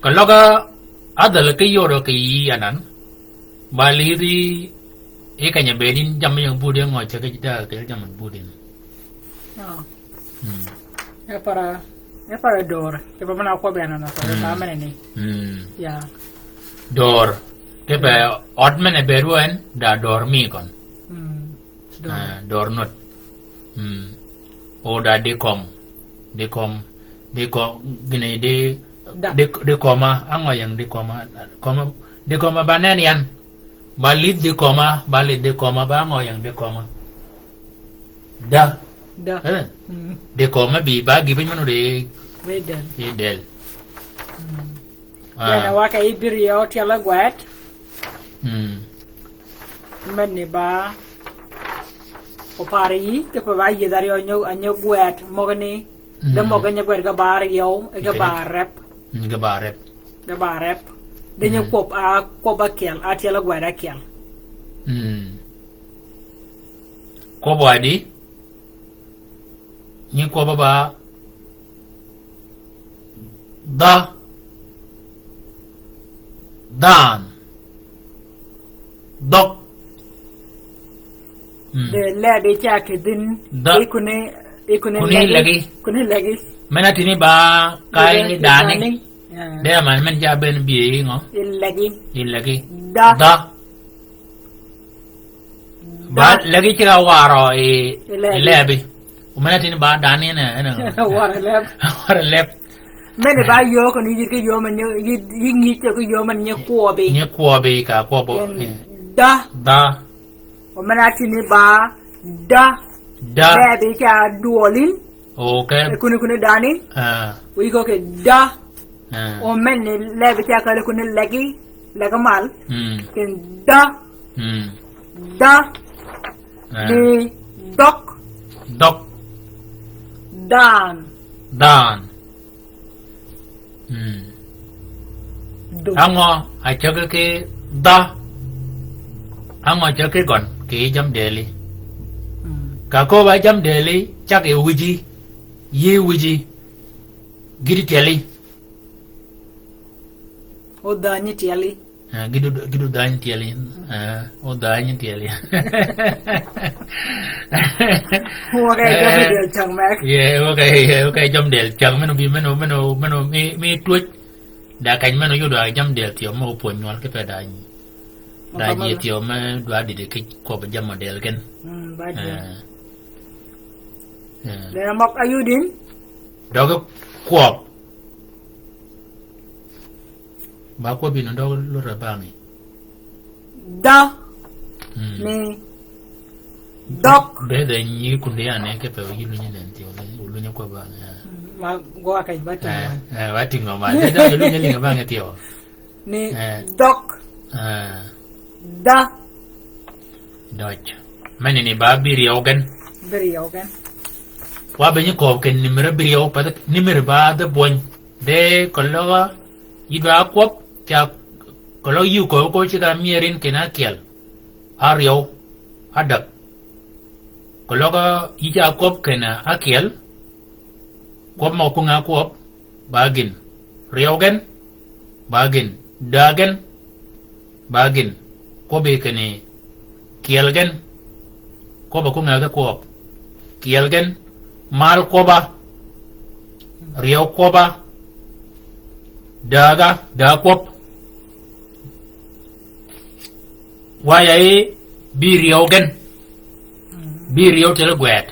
[SPEAKER 2] Kalau ka ada lagi yoro ke anan. Bali di ikannya bedin jam yang budin ngocek da ke jam budin.
[SPEAKER 1] Oh. Ya para dor. Coba mana aku benar na para mana ni. Ya.
[SPEAKER 2] Dor. Kaya oddman e beruan da dormi kon. Dornot. O da dekom gini dekoma ang yang dekoma banen yan. Balit dekoma ba ang yang dekoma. Da. Dekoma bi ba gibin mano de Wedel.
[SPEAKER 1] Ya na waka ibiriyo tiala gwet. Meni ba opari ke pa ba yedari anyo gwet mogani de moganya gwet ga bar yo ga barep then you pop a coba kill at yellow guada kill.
[SPEAKER 2] Ko boadi ni ko baba dan dok
[SPEAKER 1] the lady jack din kune lagi
[SPEAKER 2] mana tini ba kai dani dia man jaben bi ngo lagi da ba lagi kira waro lebi mana tini ba dani na waro leb
[SPEAKER 1] mene ba yo ko ni ke yo man yi ngi te ko yo man nye ko be
[SPEAKER 2] ka ko bo
[SPEAKER 1] da o mana tini ba da lebi ka duolin
[SPEAKER 2] okay
[SPEAKER 1] kune dani wi ko ke da o men lebi ka ka kune lagi lagamal ken da ni dok dan
[SPEAKER 2] Ango ai chaga ke da ango chaga gon ke jam deli ka ko ba jam deli chak e wiji gidi teli
[SPEAKER 1] o da ni teli
[SPEAKER 2] gidu da ni teli o da ni teli
[SPEAKER 1] okay jam del chang mak
[SPEAKER 2] okay jam del chang meno mi tuj da kan meno yo da jam del tio mo po nyol ke pe da ni da ji tio ma da di ke ko ba jam del ken
[SPEAKER 1] ba de mok ayudin
[SPEAKER 2] dog kwop ba ko bi no dog lo ra ba mi
[SPEAKER 1] da ni dok
[SPEAKER 2] be de ni ku de ane ke pe yi lu ni den tio lu ni ko ba
[SPEAKER 1] ma go kai ba ta
[SPEAKER 2] ba ti ngo ma de lu ni li ba nge tio
[SPEAKER 1] ni dok da
[SPEAKER 2] dodge mani ni ba bi riogan wa be ni ko ken ni mere bi rio pa ni mere ba de bon de ko lo yi ba kwop cha ko lo yu ko chi ga mierin ke na kiel ario adak ko lo ga yi ja kwop ke na akiel kwop mo ko nga kwop bagin riogan bagin dagen bagin ko be ke ni kiel gen ko ba ko nga ga kwop kiel gen mal ko ba rio ko ba da kwop wayai bi rio gen bi rio tele gwet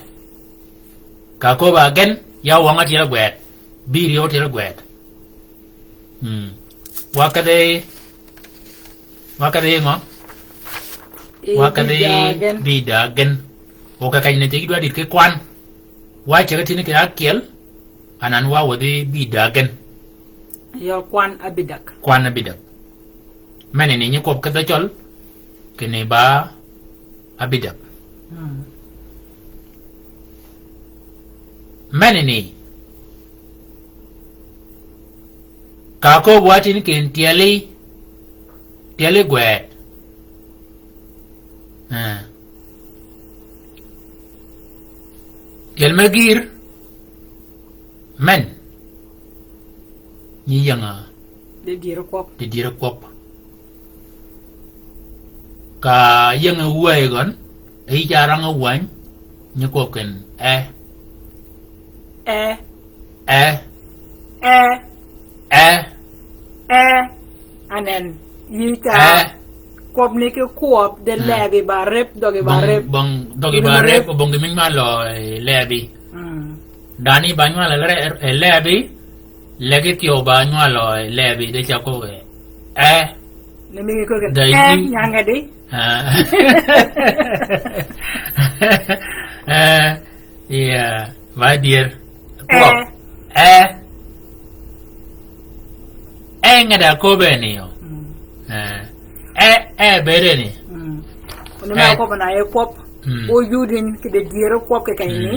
[SPEAKER 2] ka ko ba gen ya wanga tele gwet bi rio tele gwet wakade ngo wakade bi dagen o ka kai ne te gidwa dit ke kwan wa che tin ke akiel anan wa wodi bi dagen
[SPEAKER 1] yo kwan abidak
[SPEAKER 2] mane ne ni ko ka da chol ke ne ba abidak mane ni ka ko wa tin ke tiali gwet tiel magir men ni yanga
[SPEAKER 1] de dira kwop
[SPEAKER 2] ka yanga uai gon ai jarang uan ni ko ken
[SPEAKER 1] anen yita kwop ni ke kwop de lebi ba rep dogi ba rep
[SPEAKER 2] bong min ma lo lebi dani ba nywa la lebi legi tio ba nywa lo lebi de cha ko
[SPEAKER 1] ni mi ko ke nyanga di
[SPEAKER 2] yeah my dear kwop ngada ko be ni yo bere ni
[SPEAKER 1] ni ma ko na e pop o yudin ke de dira pop ke kay ni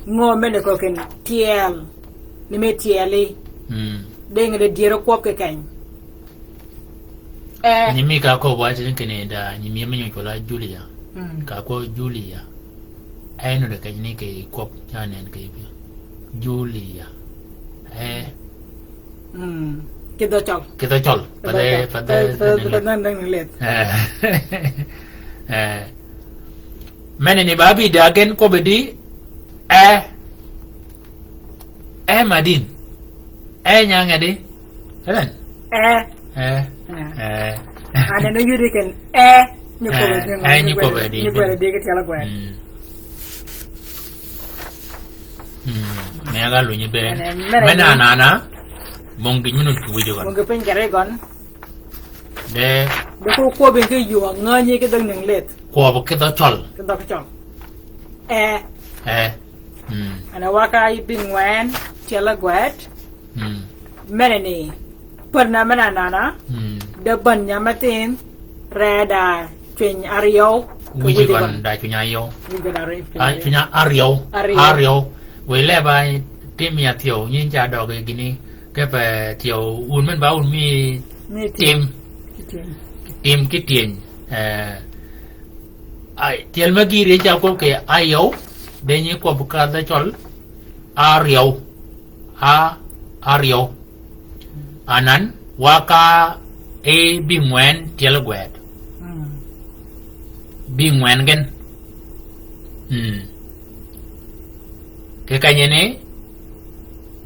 [SPEAKER 1] ngo mene ko ken tiel ni me tieli de ngade dira pop ke kay
[SPEAKER 2] ni mi ka ko wa tin kene da ni mi men ko la Julia ka ko Julia ai no da ka ni ke ko chanen ke bi Julia
[SPEAKER 1] kita chol pada nang let
[SPEAKER 2] mene ni babi dagen ko bedi madin nyanga di kan
[SPEAKER 1] ada no yuri kan nyuko bedi dia kecala gue
[SPEAKER 2] me aga lu nyibe mena nana mongki minut ku jo kan
[SPEAKER 1] mongki pen kare gon
[SPEAKER 2] de
[SPEAKER 1] ko ben ke yu ngani ke dang nang let
[SPEAKER 2] ko ba ke da chol
[SPEAKER 1] ana waka I bing wan chela gwet menene perna mena nana de ban nyamatin reda twin ario
[SPEAKER 2] wiji gon da tunya yo tunya ario we le bai tim ya tio nyin cha do ke gini ke pa tio un men ba un mi tim ki tien ai tiel ma gi re cha ko ke ayo de ni ko bu ka da chol ario anan waka bingwen tiel gwet bingwen gen ke kanyene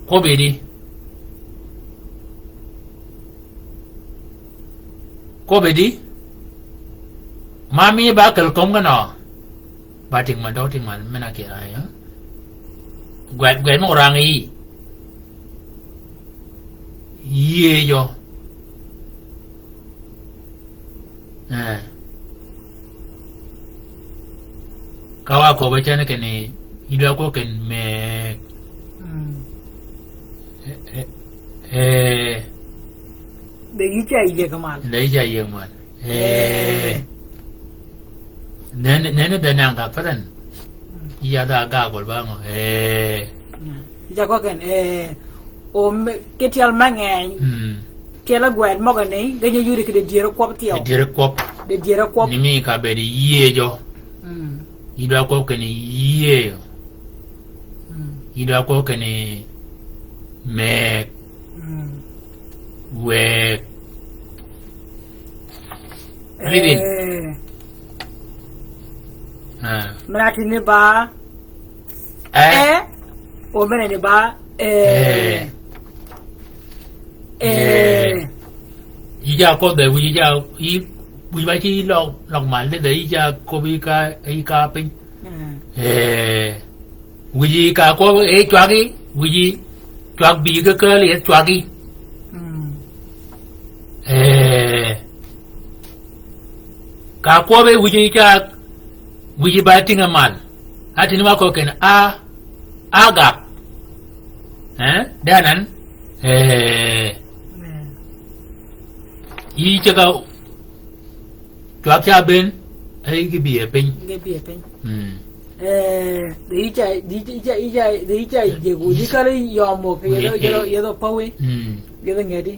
[SPEAKER 2] ko bedi mami ba kal kom gano bating man do ting man mena ke ai gwet mo rang yi ye yo kawa ko ba chane ke ni ida ko ken me
[SPEAKER 1] de gicha ije kamal
[SPEAKER 2] nene da nang ka padan iya da ga gol ba ngo
[SPEAKER 1] ja ko ken o ketial mangen kela gwet mo gani ganya yuri ke de jero kop tio de jero kop
[SPEAKER 2] ni mi ka be di ye jo ida ko ken ye yo ida ko ken me we living
[SPEAKER 1] menati ni ba o mene ni ba
[SPEAKER 2] ija ko de wi ja wi ba chi log mal de ija ko bi ka pin wi ka ko chwa gi wi chwa bi ka le chwa gi ka ko be wi ba tinga mal ati ni ma ko ken agap danan yi chaga chwa cha ben ai gi bie pen
[SPEAKER 1] de ija je go di kare yo mo ke yo pawe yo ngedi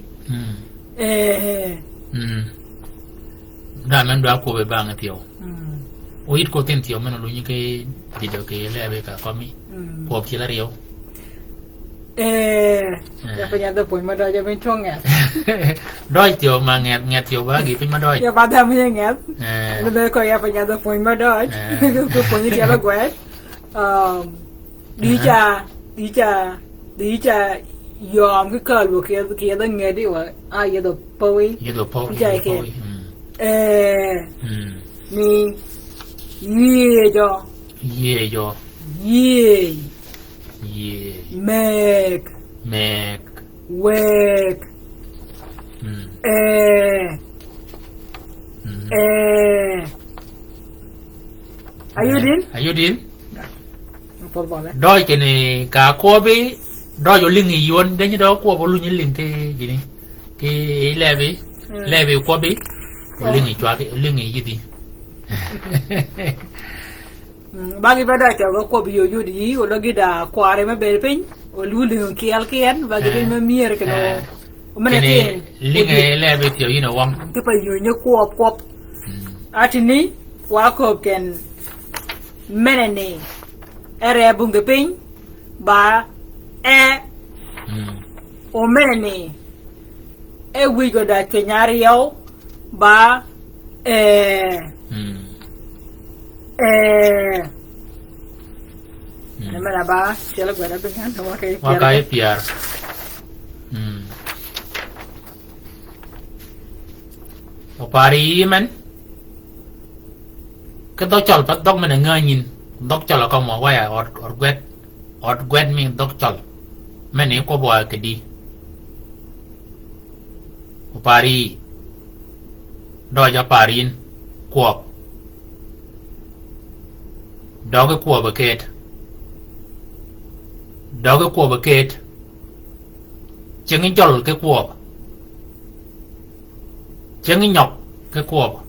[SPEAKER 2] da men do ko be bang tio o it ko ten tio men lo ni ke di do ke le be ka komi ko ki la rio
[SPEAKER 1] ya penyada pun mada ja ben chong ya
[SPEAKER 2] doi tio ma nget tio ba gi pin ma doi
[SPEAKER 1] ya pada me nget le ko ya penyada pun mada ko pun ni ya gwe dija yom cái cờ của kia đó nghe đi vậy ai giờ đồ poi chạy kia mi ye jo make wake
[SPEAKER 2] ayudin đôi cái này cả cô với đôi chỗ linh gì yon đấy như đó cô có luôn những linh cái gì này cái level cô biết linh gì chua cái linh gì gì
[SPEAKER 1] bagi pada kalau ko biyo di o lagi da kware me belpin o lulu kial kian bagi me mier keno Mana
[SPEAKER 2] Kene
[SPEAKER 1] ti
[SPEAKER 2] linge lebe tio you know wang.
[SPEAKER 1] ke pa yu nyu kwop atini wa ko ken menene ere bunge pin ba e o menene e wi go da kenyari yo ba Namanya ba sila gua da pengen sama kayak
[SPEAKER 2] Wakai piar. Opari men. Cái dog chol pat dog mình ngơ nhìn dog chol là con mỏ quay à ọt quét mình dog chol mình ấy có bò cái đi Opari đòi cho parin cuộp đó cái cuộp bậc đó cái cuộp bậc chẳng cái chol cái cuộp chẳng cái nhọc cái cuộp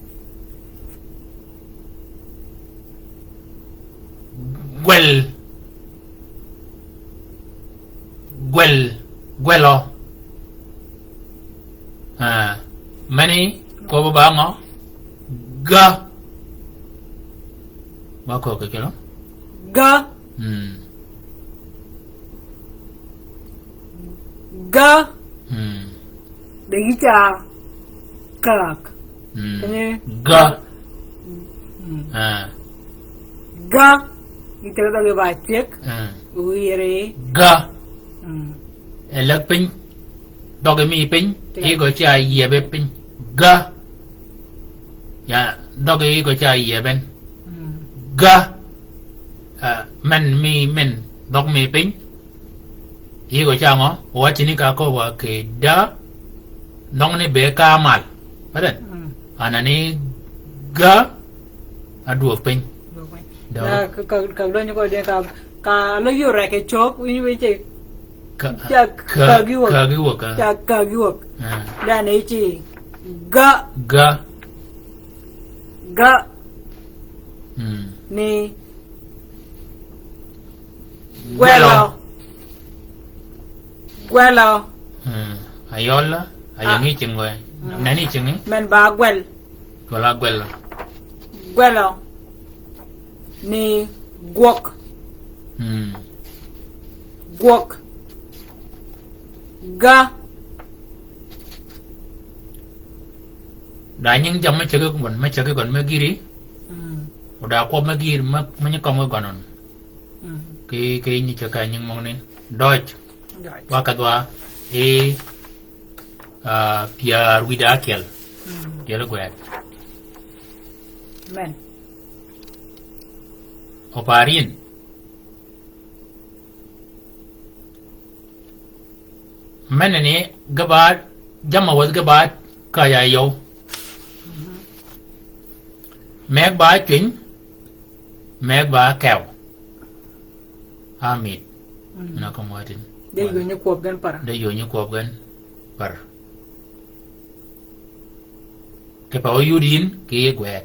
[SPEAKER 2] Gwelo many ko ba ngo ga ba ko cái đó
[SPEAKER 1] ga ga để cha kak
[SPEAKER 2] ga
[SPEAKER 1] ga kita lagi baca uire
[SPEAKER 2] ga elak pin dog mi pin e go cha ye be pin ga ya dog e go cha ye ben ga men dog mi pin e go cha ngo wa chini ka ko wa ke da nong ne be ka mal padan anani ga adu pin
[SPEAKER 1] da ka do nyoko de ka lo yo ra ke chok wi wi che ka giwok da ne che ga ni gwelo
[SPEAKER 2] ayola ayangi chingwe nani chingi
[SPEAKER 1] men ba gwelo ni guok ga
[SPEAKER 2] đã những trong mấy chơi cái còn mấy giri đã qua mấy giri mấy những con mấy còn cái như chơi cái những món này Deutsch và cái đó e Pierre Widakel dia quẹt
[SPEAKER 1] men
[SPEAKER 2] Oparin men này gabat jama was gabat kaya yo meg ba chuyển meg ba kẹo amit nó không nói tin
[SPEAKER 1] de yo nyu kwop gan para
[SPEAKER 2] đây yo như cuộc gan par cái bảo yudin cái quẹt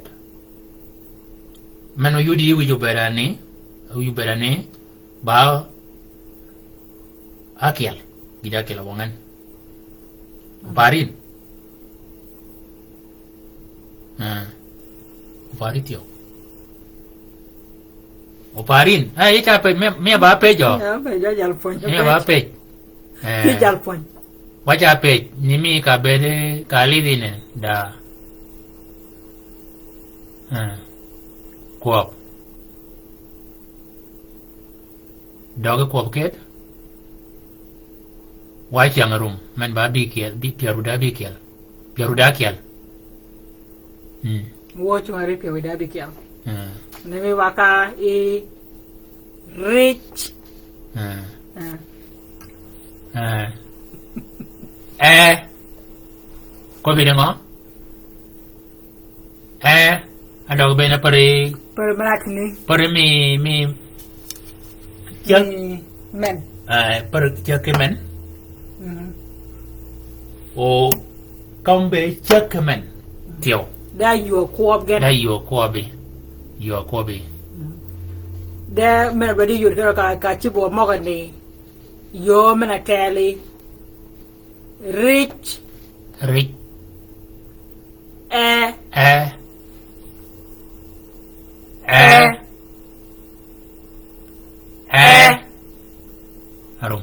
[SPEAKER 2] men yudi wi berane ba akel gida kela wangan parin paritio oparin ai cha pe me ba pe jo
[SPEAKER 1] pe jo jal pon
[SPEAKER 2] me ba pe
[SPEAKER 1] jal pon
[SPEAKER 2] wa cha pe ni mi ka be de kali dine da cuộp đó cái cuộp kết wai chẳng rum men ba bi kiel bi piaruda kiel
[SPEAKER 1] wo chuma ri pe da bi kiel ne me waka e rich
[SPEAKER 2] có bị ngó ada bena pare
[SPEAKER 1] malakni
[SPEAKER 2] pare mi jak
[SPEAKER 1] men
[SPEAKER 2] pare jak men o công be jak men tiêu
[SPEAKER 1] da yo kwop gen
[SPEAKER 2] da yo ko be
[SPEAKER 1] da men ba di yur ka chi bo mo ga ni yo men a kali Rich.
[SPEAKER 2] Rich.
[SPEAKER 1] E.
[SPEAKER 2] E.
[SPEAKER 1] E. E.
[SPEAKER 2] Arum.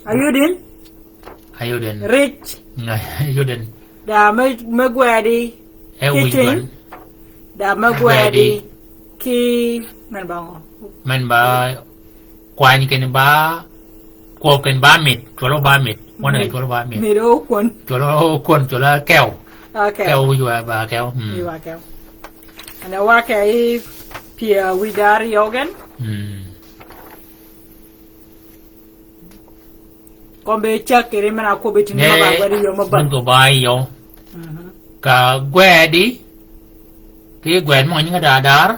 [SPEAKER 1] Ayudin.
[SPEAKER 2] Ayuden.
[SPEAKER 1] Rich.
[SPEAKER 2] Ayuden.
[SPEAKER 1] Da magwadi.
[SPEAKER 2] E ujuan.
[SPEAKER 1] Da magwadi. Ki. Man bango.
[SPEAKER 2] Man ba. Kwani ken ba. Kwa ken ba mit. Cholo ba mit. Mwana cholo ba mit.
[SPEAKER 1] Miro kun.
[SPEAKER 2] Cholo kun cholo keo.
[SPEAKER 1] Okay.
[SPEAKER 2] Keo ujua ba keo.
[SPEAKER 1] Iwa keo. Ana waka I pia widari yogan. Kombe chak kiri mana ko beti ni mabagwadi yo mabag.
[SPEAKER 2] Bunto ba yo. Ka gwedi. Ki gwed mo nga dadar.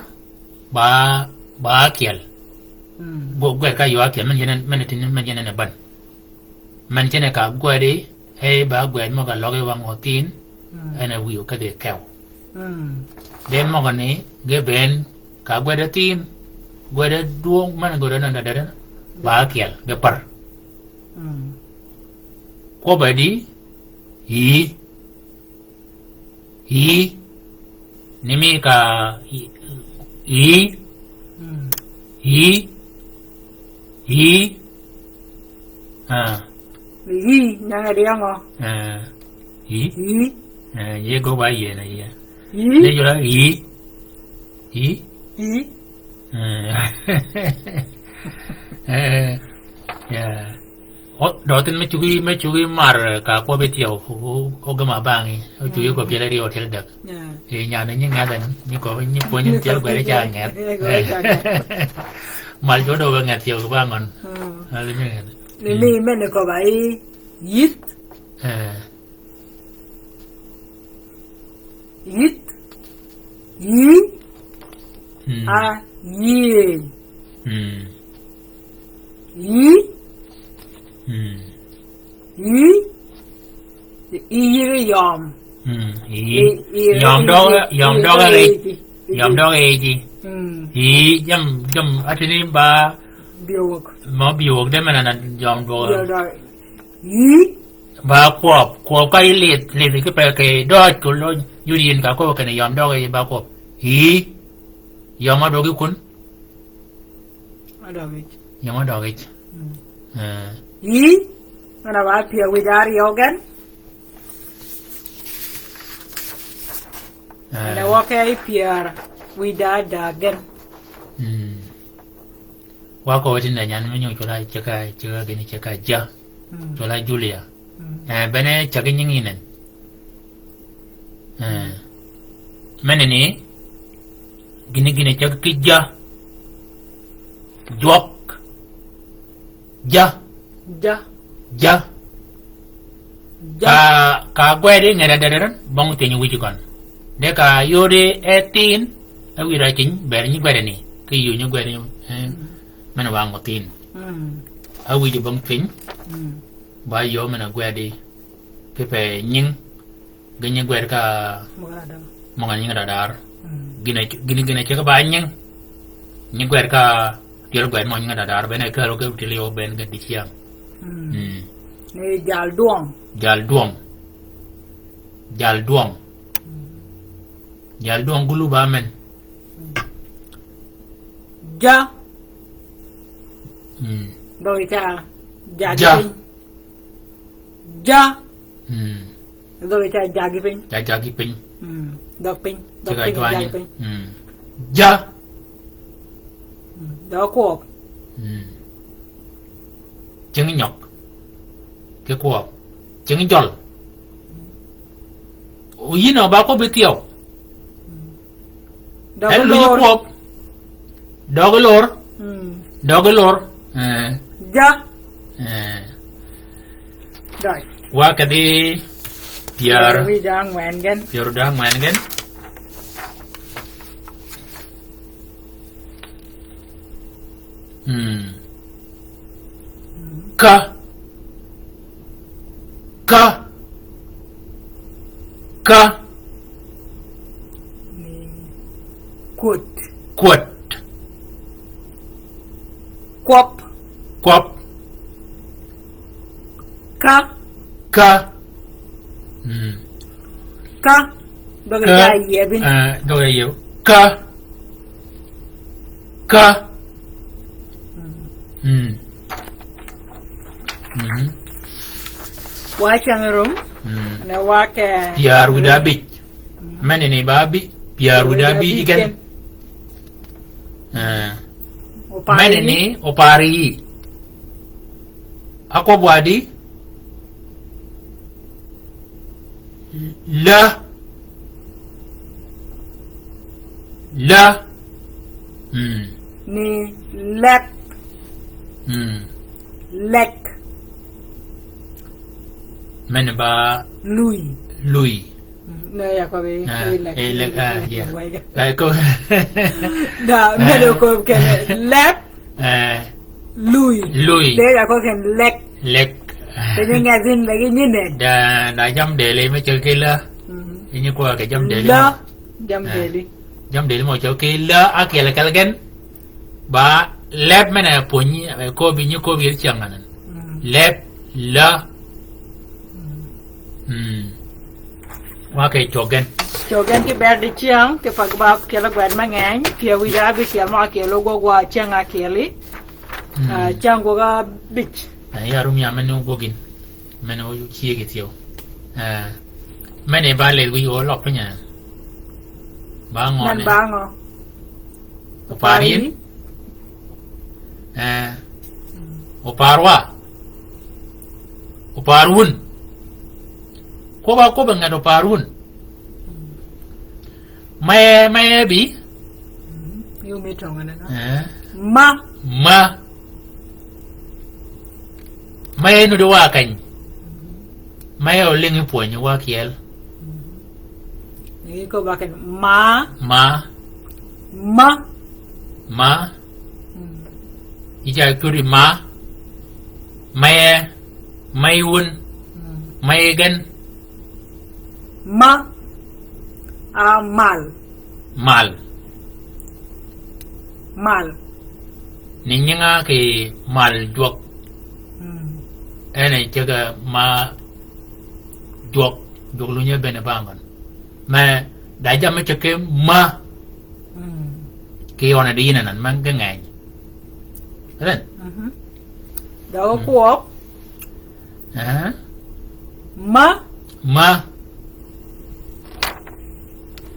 [SPEAKER 2] Ba kiel. Bo gwed ka yo kiel man jenen ban. Man jene ka gwedi. Hey ba gwed mo ka loge wang hotin. Ana wiyo ka de keo. Den mo ka ni. Geben. Ka gwede tin. Gwede duong man gwede nanda. Ba kiel. Gepar. Ko ba di hi nimi ka hi
[SPEAKER 1] Nanga dia ngo.
[SPEAKER 2] Hi ye go ba ye na ye
[SPEAKER 1] Hi.
[SPEAKER 2] le yo la hi ya đó tin mấy chú mar cả qua bên tiêu ô cái mà bang ấy chú yêu có phía đây hotel được thì nhà này những ngày này như có những tiêu quay ra ngạt mà chỗ đâu ngạt tiêu các bạn
[SPEAKER 1] Nên mình có bài yết yi a yi yi yom
[SPEAKER 2] yom đó gì yi dâm ở trên ba biểu đấy mà là yom đó
[SPEAKER 1] yi
[SPEAKER 2] ba quọp cái liệt cái bề cái đó của nó du điền cả cô cái này yom đó cái ba quọp yi yom ở đâu cái cuốn yom ở đâu cái
[SPEAKER 1] yi mana ba pia widari yogan ana wakai pia widadagan
[SPEAKER 2] wa ko tin da nyan menyo chola chaka gini chaka ja chola Julia bene chaka nyinginen menene gini chaka kija jok ja ka gwede ngada dadaran bangu tenyu wiji kon de ka yode etin awi ra king ber ni gwede ni ki yu ni gwede mana wango tin awi ji bang tin ba yo mana gwede pepe nying ganya gwede ka monga ni ngada dar gini chaka ba nying ni gwede ka Dia gwen mo nga dadar bene ka ro ke tilio ben ga dikiam
[SPEAKER 1] ne jal duong
[SPEAKER 2] gulu ba men
[SPEAKER 1] ja doi ta ja doi ta
[SPEAKER 2] jagi pin
[SPEAKER 1] dok pin
[SPEAKER 2] ja
[SPEAKER 1] đó cuộc
[SPEAKER 2] trứng nhọc cái cuộc trứng giòn ui nó bao có biết tiêu em lưu cuộc đó cái lor
[SPEAKER 1] ja rồi
[SPEAKER 2] qua cái đi biar
[SPEAKER 1] đang ngoan
[SPEAKER 2] gan Ka
[SPEAKER 1] Quật Quap
[SPEAKER 2] Ka ka
[SPEAKER 1] ka doga ja ye bin
[SPEAKER 2] doga ye ka
[SPEAKER 1] wa changarum na wa ke
[SPEAKER 2] piar udabi mane ne babi piar udabi ikan mane ne opari ako buadi la
[SPEAKER 1] ni lek lek
[SPEAKER 2] mane ba lui
[SPEAKER 1] no ya ko be lek
[SPEAKER 2] ya kai ko
[SPEAKER 1] da mane ko ke lek lui de ya ko ke lek thế nhưng nghe tin về cái như này
[SPEAKER 2] đã dâm đề lên mới chơi kia lơ như qua cái dâm đề
[SPEAKER 1] lơ dâm đề
[SPEAKER 2] mà chơi kia lơ à kia là cái gen ba lép mấy này punyi cô bị như cô bị chẳng anh lép lơ qua cái
[SPEAKER 1] chogen cái bé đi chiang cái phải ba kia là quen mà nghe kia bây giờ bị kia mà kia logo qua chiang à kia li chiang qua beach
[SPEAKER 2] ya rumia menu gogin menu chia cái tiêu mene ba le wi o lok nya ba ngon
[SPEAKER 1] ne ba ngon
[SPEAKER 2] oparin oparwa oparun ko ba ngado oparun mai bi
[SPEAKER 1] you me tong na ma
[SPEAKER 2] mai no do wa kan mai o lengi po nyu wa kiel
[SPEAKER 1] ni ko ba kan ma
[SPEAKER 2] ija kuri mai un mai gan
[SPEAKER 1] ma mal
[SPEAKER 2] ni nyanga ke mal juak ene jaga ma juak lu nya bene bangon ma da jam ke ma ke ona di nan man ka ngai ren
[SPEAKER 1] đâu có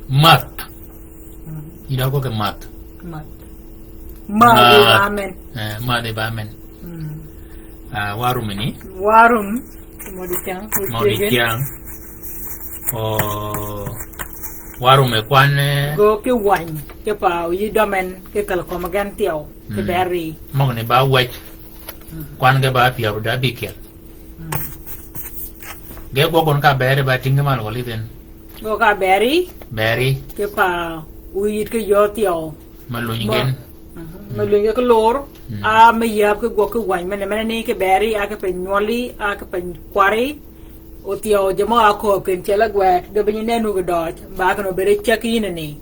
[SPEAKER 2] mat ni đâu có cái mat de amen warum ini
[SPEAKER 1] mau ditiang
[SPEAKER 2] warum kwan
[SPEAKER 1] go cái wine cái bảo y domen cái kalau kau makan tiaw cái berry
[SPEAKER 2] mau ne ba wet kwan ga ba piaru da bikel ge go gon ka berry ba tinggal mal wali den
[SPEAKER 1] go ka berry cái bảo uy cái gió tiaw
[SPEAKER 2] malunyen
[SPEAKER 1] malunyen cái lor mấy giờ cái go cái wine mana ni cái berry cái penyoli cái penquari o tiaw jamo ako ken chela gwa de benye nu go dot ba kan bere chakina ni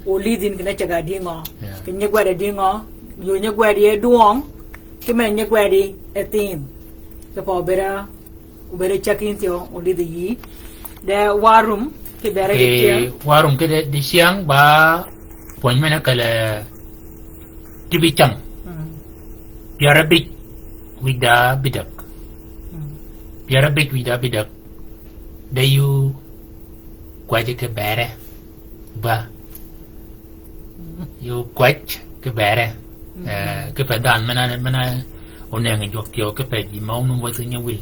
[SPEAKER 1] o lidin kana chaga dingo ken nye gwa de dingo yo nye gwa de duong ke men nye gwa de etin ke po bere chakin tio o lidi yi de warum ke bere
[SPEAKER 2] warum ke de siang ba pon mena kala tibicang piarabik wida bidak dayu kwaje ke bere ba yu kwaj ke bere ke padan mana oneng jok tio ke pe di mau nu wa nya wil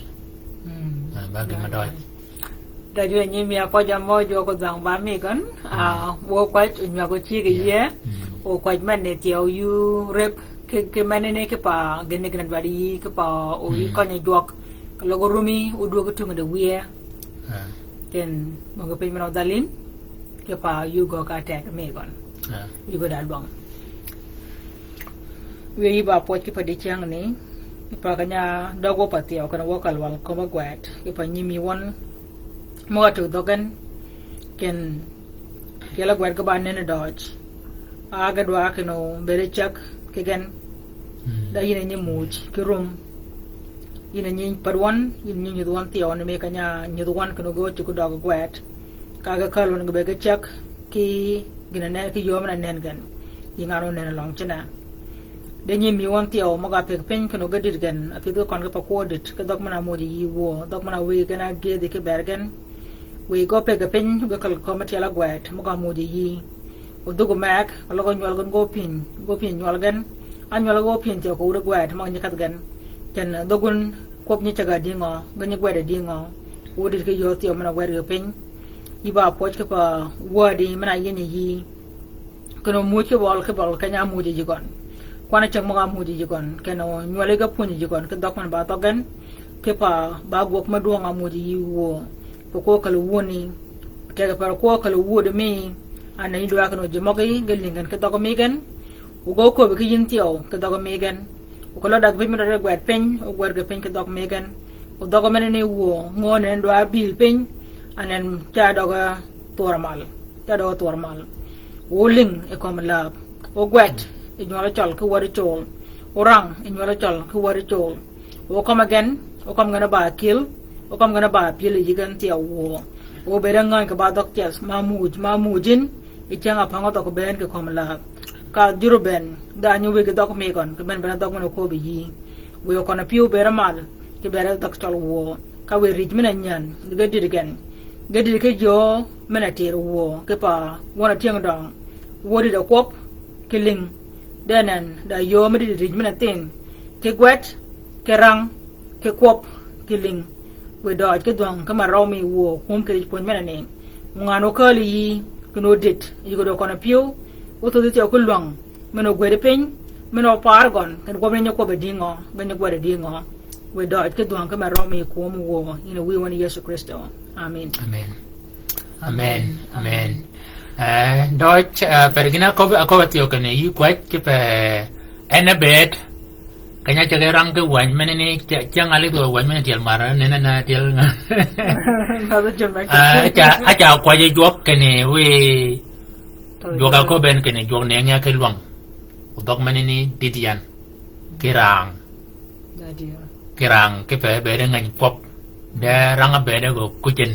[SPEAKER 2] ba ke madoi
[SPEAKER 1] da ju ni mi ko jam mo jo ko dang ba mi kan wo kwaj nya ko chi ke ye o kwaj man ne tio yu rep ke mane ne ke pa gene gene badi ke pa o ko nya jok kalau gorumi udah ketemu ada wia, dan mau pergi mana dalin, kepa juga kata megon, juga dah bang. Wia iba pot kepa diciang ni, kepa kanya dago pati, aku kena wakal wal koma guat, kepa nyimi wan, mau atu dogan, ken, kela guat ke banen dodge, aga dua keno berecak, kegen, dah ini nyemuj, ke room. ina nyin parwan in nyin the one tio ne me kanya nyi the one kono go to dog gwet kaga kalon go be ga chak ki gina ne ki yom na nen gan yingaro ne long china de nyi mi one tio mo ga pe pen kono ga dir gan api go kon ga pa ko dit ka dog mana mo yi wo dog mana we gana ge de ke bergen we go pe ga pen go kal ko mati ala gwet mo ga mo yi o dugo mak lo go nyol gon go pin nyol gan an nyol go pin tio ko de gwet mo nyi kat gan ken dogun kop ni chaga dingo gani gwede dingo wodi ke yo tio mana gwede pin iba poch ke pa wodi mana yeni yi kono mu ke bol kanya mu ji gon kwana chang mo ga mu ji gon keno nyole ga puni ji gon ke dokman ba togen ke pa ba gok ma do nga mu ji wo ko kala woni ke ga par ko kala wodi mi anani do akano ji mo ga gelingan ke dogo mi gen ugo ko be ke yin tio ke dogo mi gen ko lo dag bi mi re gwet pen o gwer ge pen ke dog megen o dogo mene ne wo ngone ndo abil pen anen ta doga tormal o ling e kom lab o gwet e nyola chol ko wari chol o rang e nyola chol ko wari chol o kom again o kom gana ba kill o kom gana ba pil yigan ti wo o be ngan ka ba dok tes mamujin e changa pango to ko ben ke kom lab ka juro ben da nyu we dok me kon ke ben dok mo ko bi yi we ko na piu bera mal ke bera dok chol wo ka we rij mena nyan ga dir gen ga dir ke jo mena ter wo ke pa wona tiang dong wo di da kop ke ling denen da yo me di rij mena tin ke gwet ke rang ke kop ke ling we do ke dong ka ma ro mi wo kum ke pon mena ne ngano ka li ke no dit yi go do ko na piu uto di ko luang meno gwede pen meno pargon ken ko benyo ko bedingo benyo gwede dingo we do ke duang ka ma romi ko mu wo we want Yesu Kristo amen
[SPEAKER 2] Deutsch pergina ko tio kene yi kwat ke pe enabed kanya chage rang ke wan menene chang ali do wan men tiel mara nena na tiel acha kwa je jop kene we joga ko ben kene jog ne nya ke luang dog menene didian kirang ke pe be ngan pop de rang be de go kuchen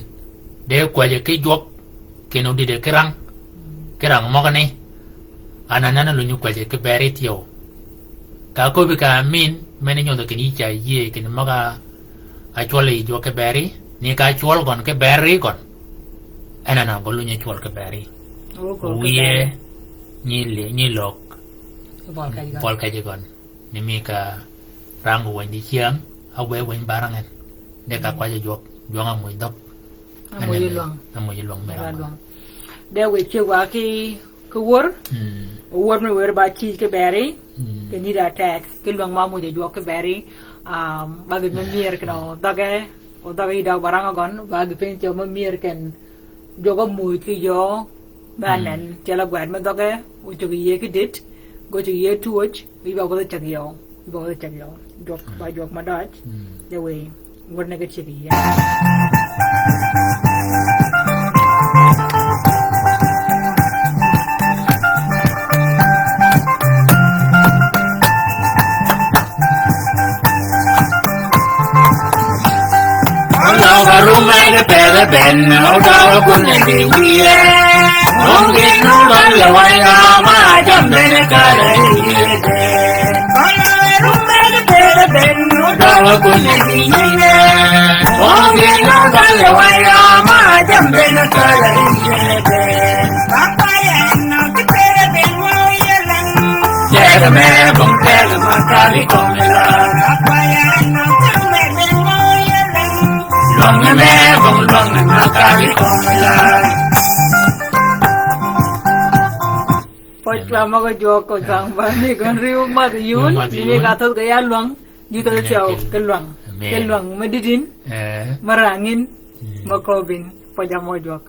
[SPEAKER 2] de kwa je ke jop ke no di de kirang mo kane anana lu nyu kwa je ke bere tio ka ko bi ka min mene nyodo ke ni cha ye ke mo ga a chole jo ke bere ni ka chol gon ke bere gon anana go lu nyu chol ke bere wiye ni lok bol ka jigon ni mi ka rangu wan di chiang a we wan barangan de ka kwa jok jonga muy dok amoy luang merang
[SPEAKER 1] de we che wa ki ko wor me wer ba chi ke beri ke ni da tek ke luang ma mu de jok ke beri ba ge me mier ke no dage o dage da baranga gon ba ge pen che me mier ken jogo muy ki yo banen chela gwat me doge u chu ye ki dit go chu ye tuoch wi ba go chak yo jok ba jok ma dach de we wor ne ge chi ya
[SPEAKER 3] Rumah de pere ben, odawa kunne di wiye. Ongi no balle waya ma jambe kare yede. Rumah de pere ben, odawa kunne di wiye. Ongi no balle waya ma jambe kare yede. Papaya no de pere ben wo yelan. Tere me bong tere makali komela. Papaya no de pere ben wo long me bong makali komela.
[SPEAKER 1] Poch lama ko jok ko sang ba ni kan riu ma de yun ni ka thot ga ya luang yu to chao ke luang medidin marangin makobin pojamo jok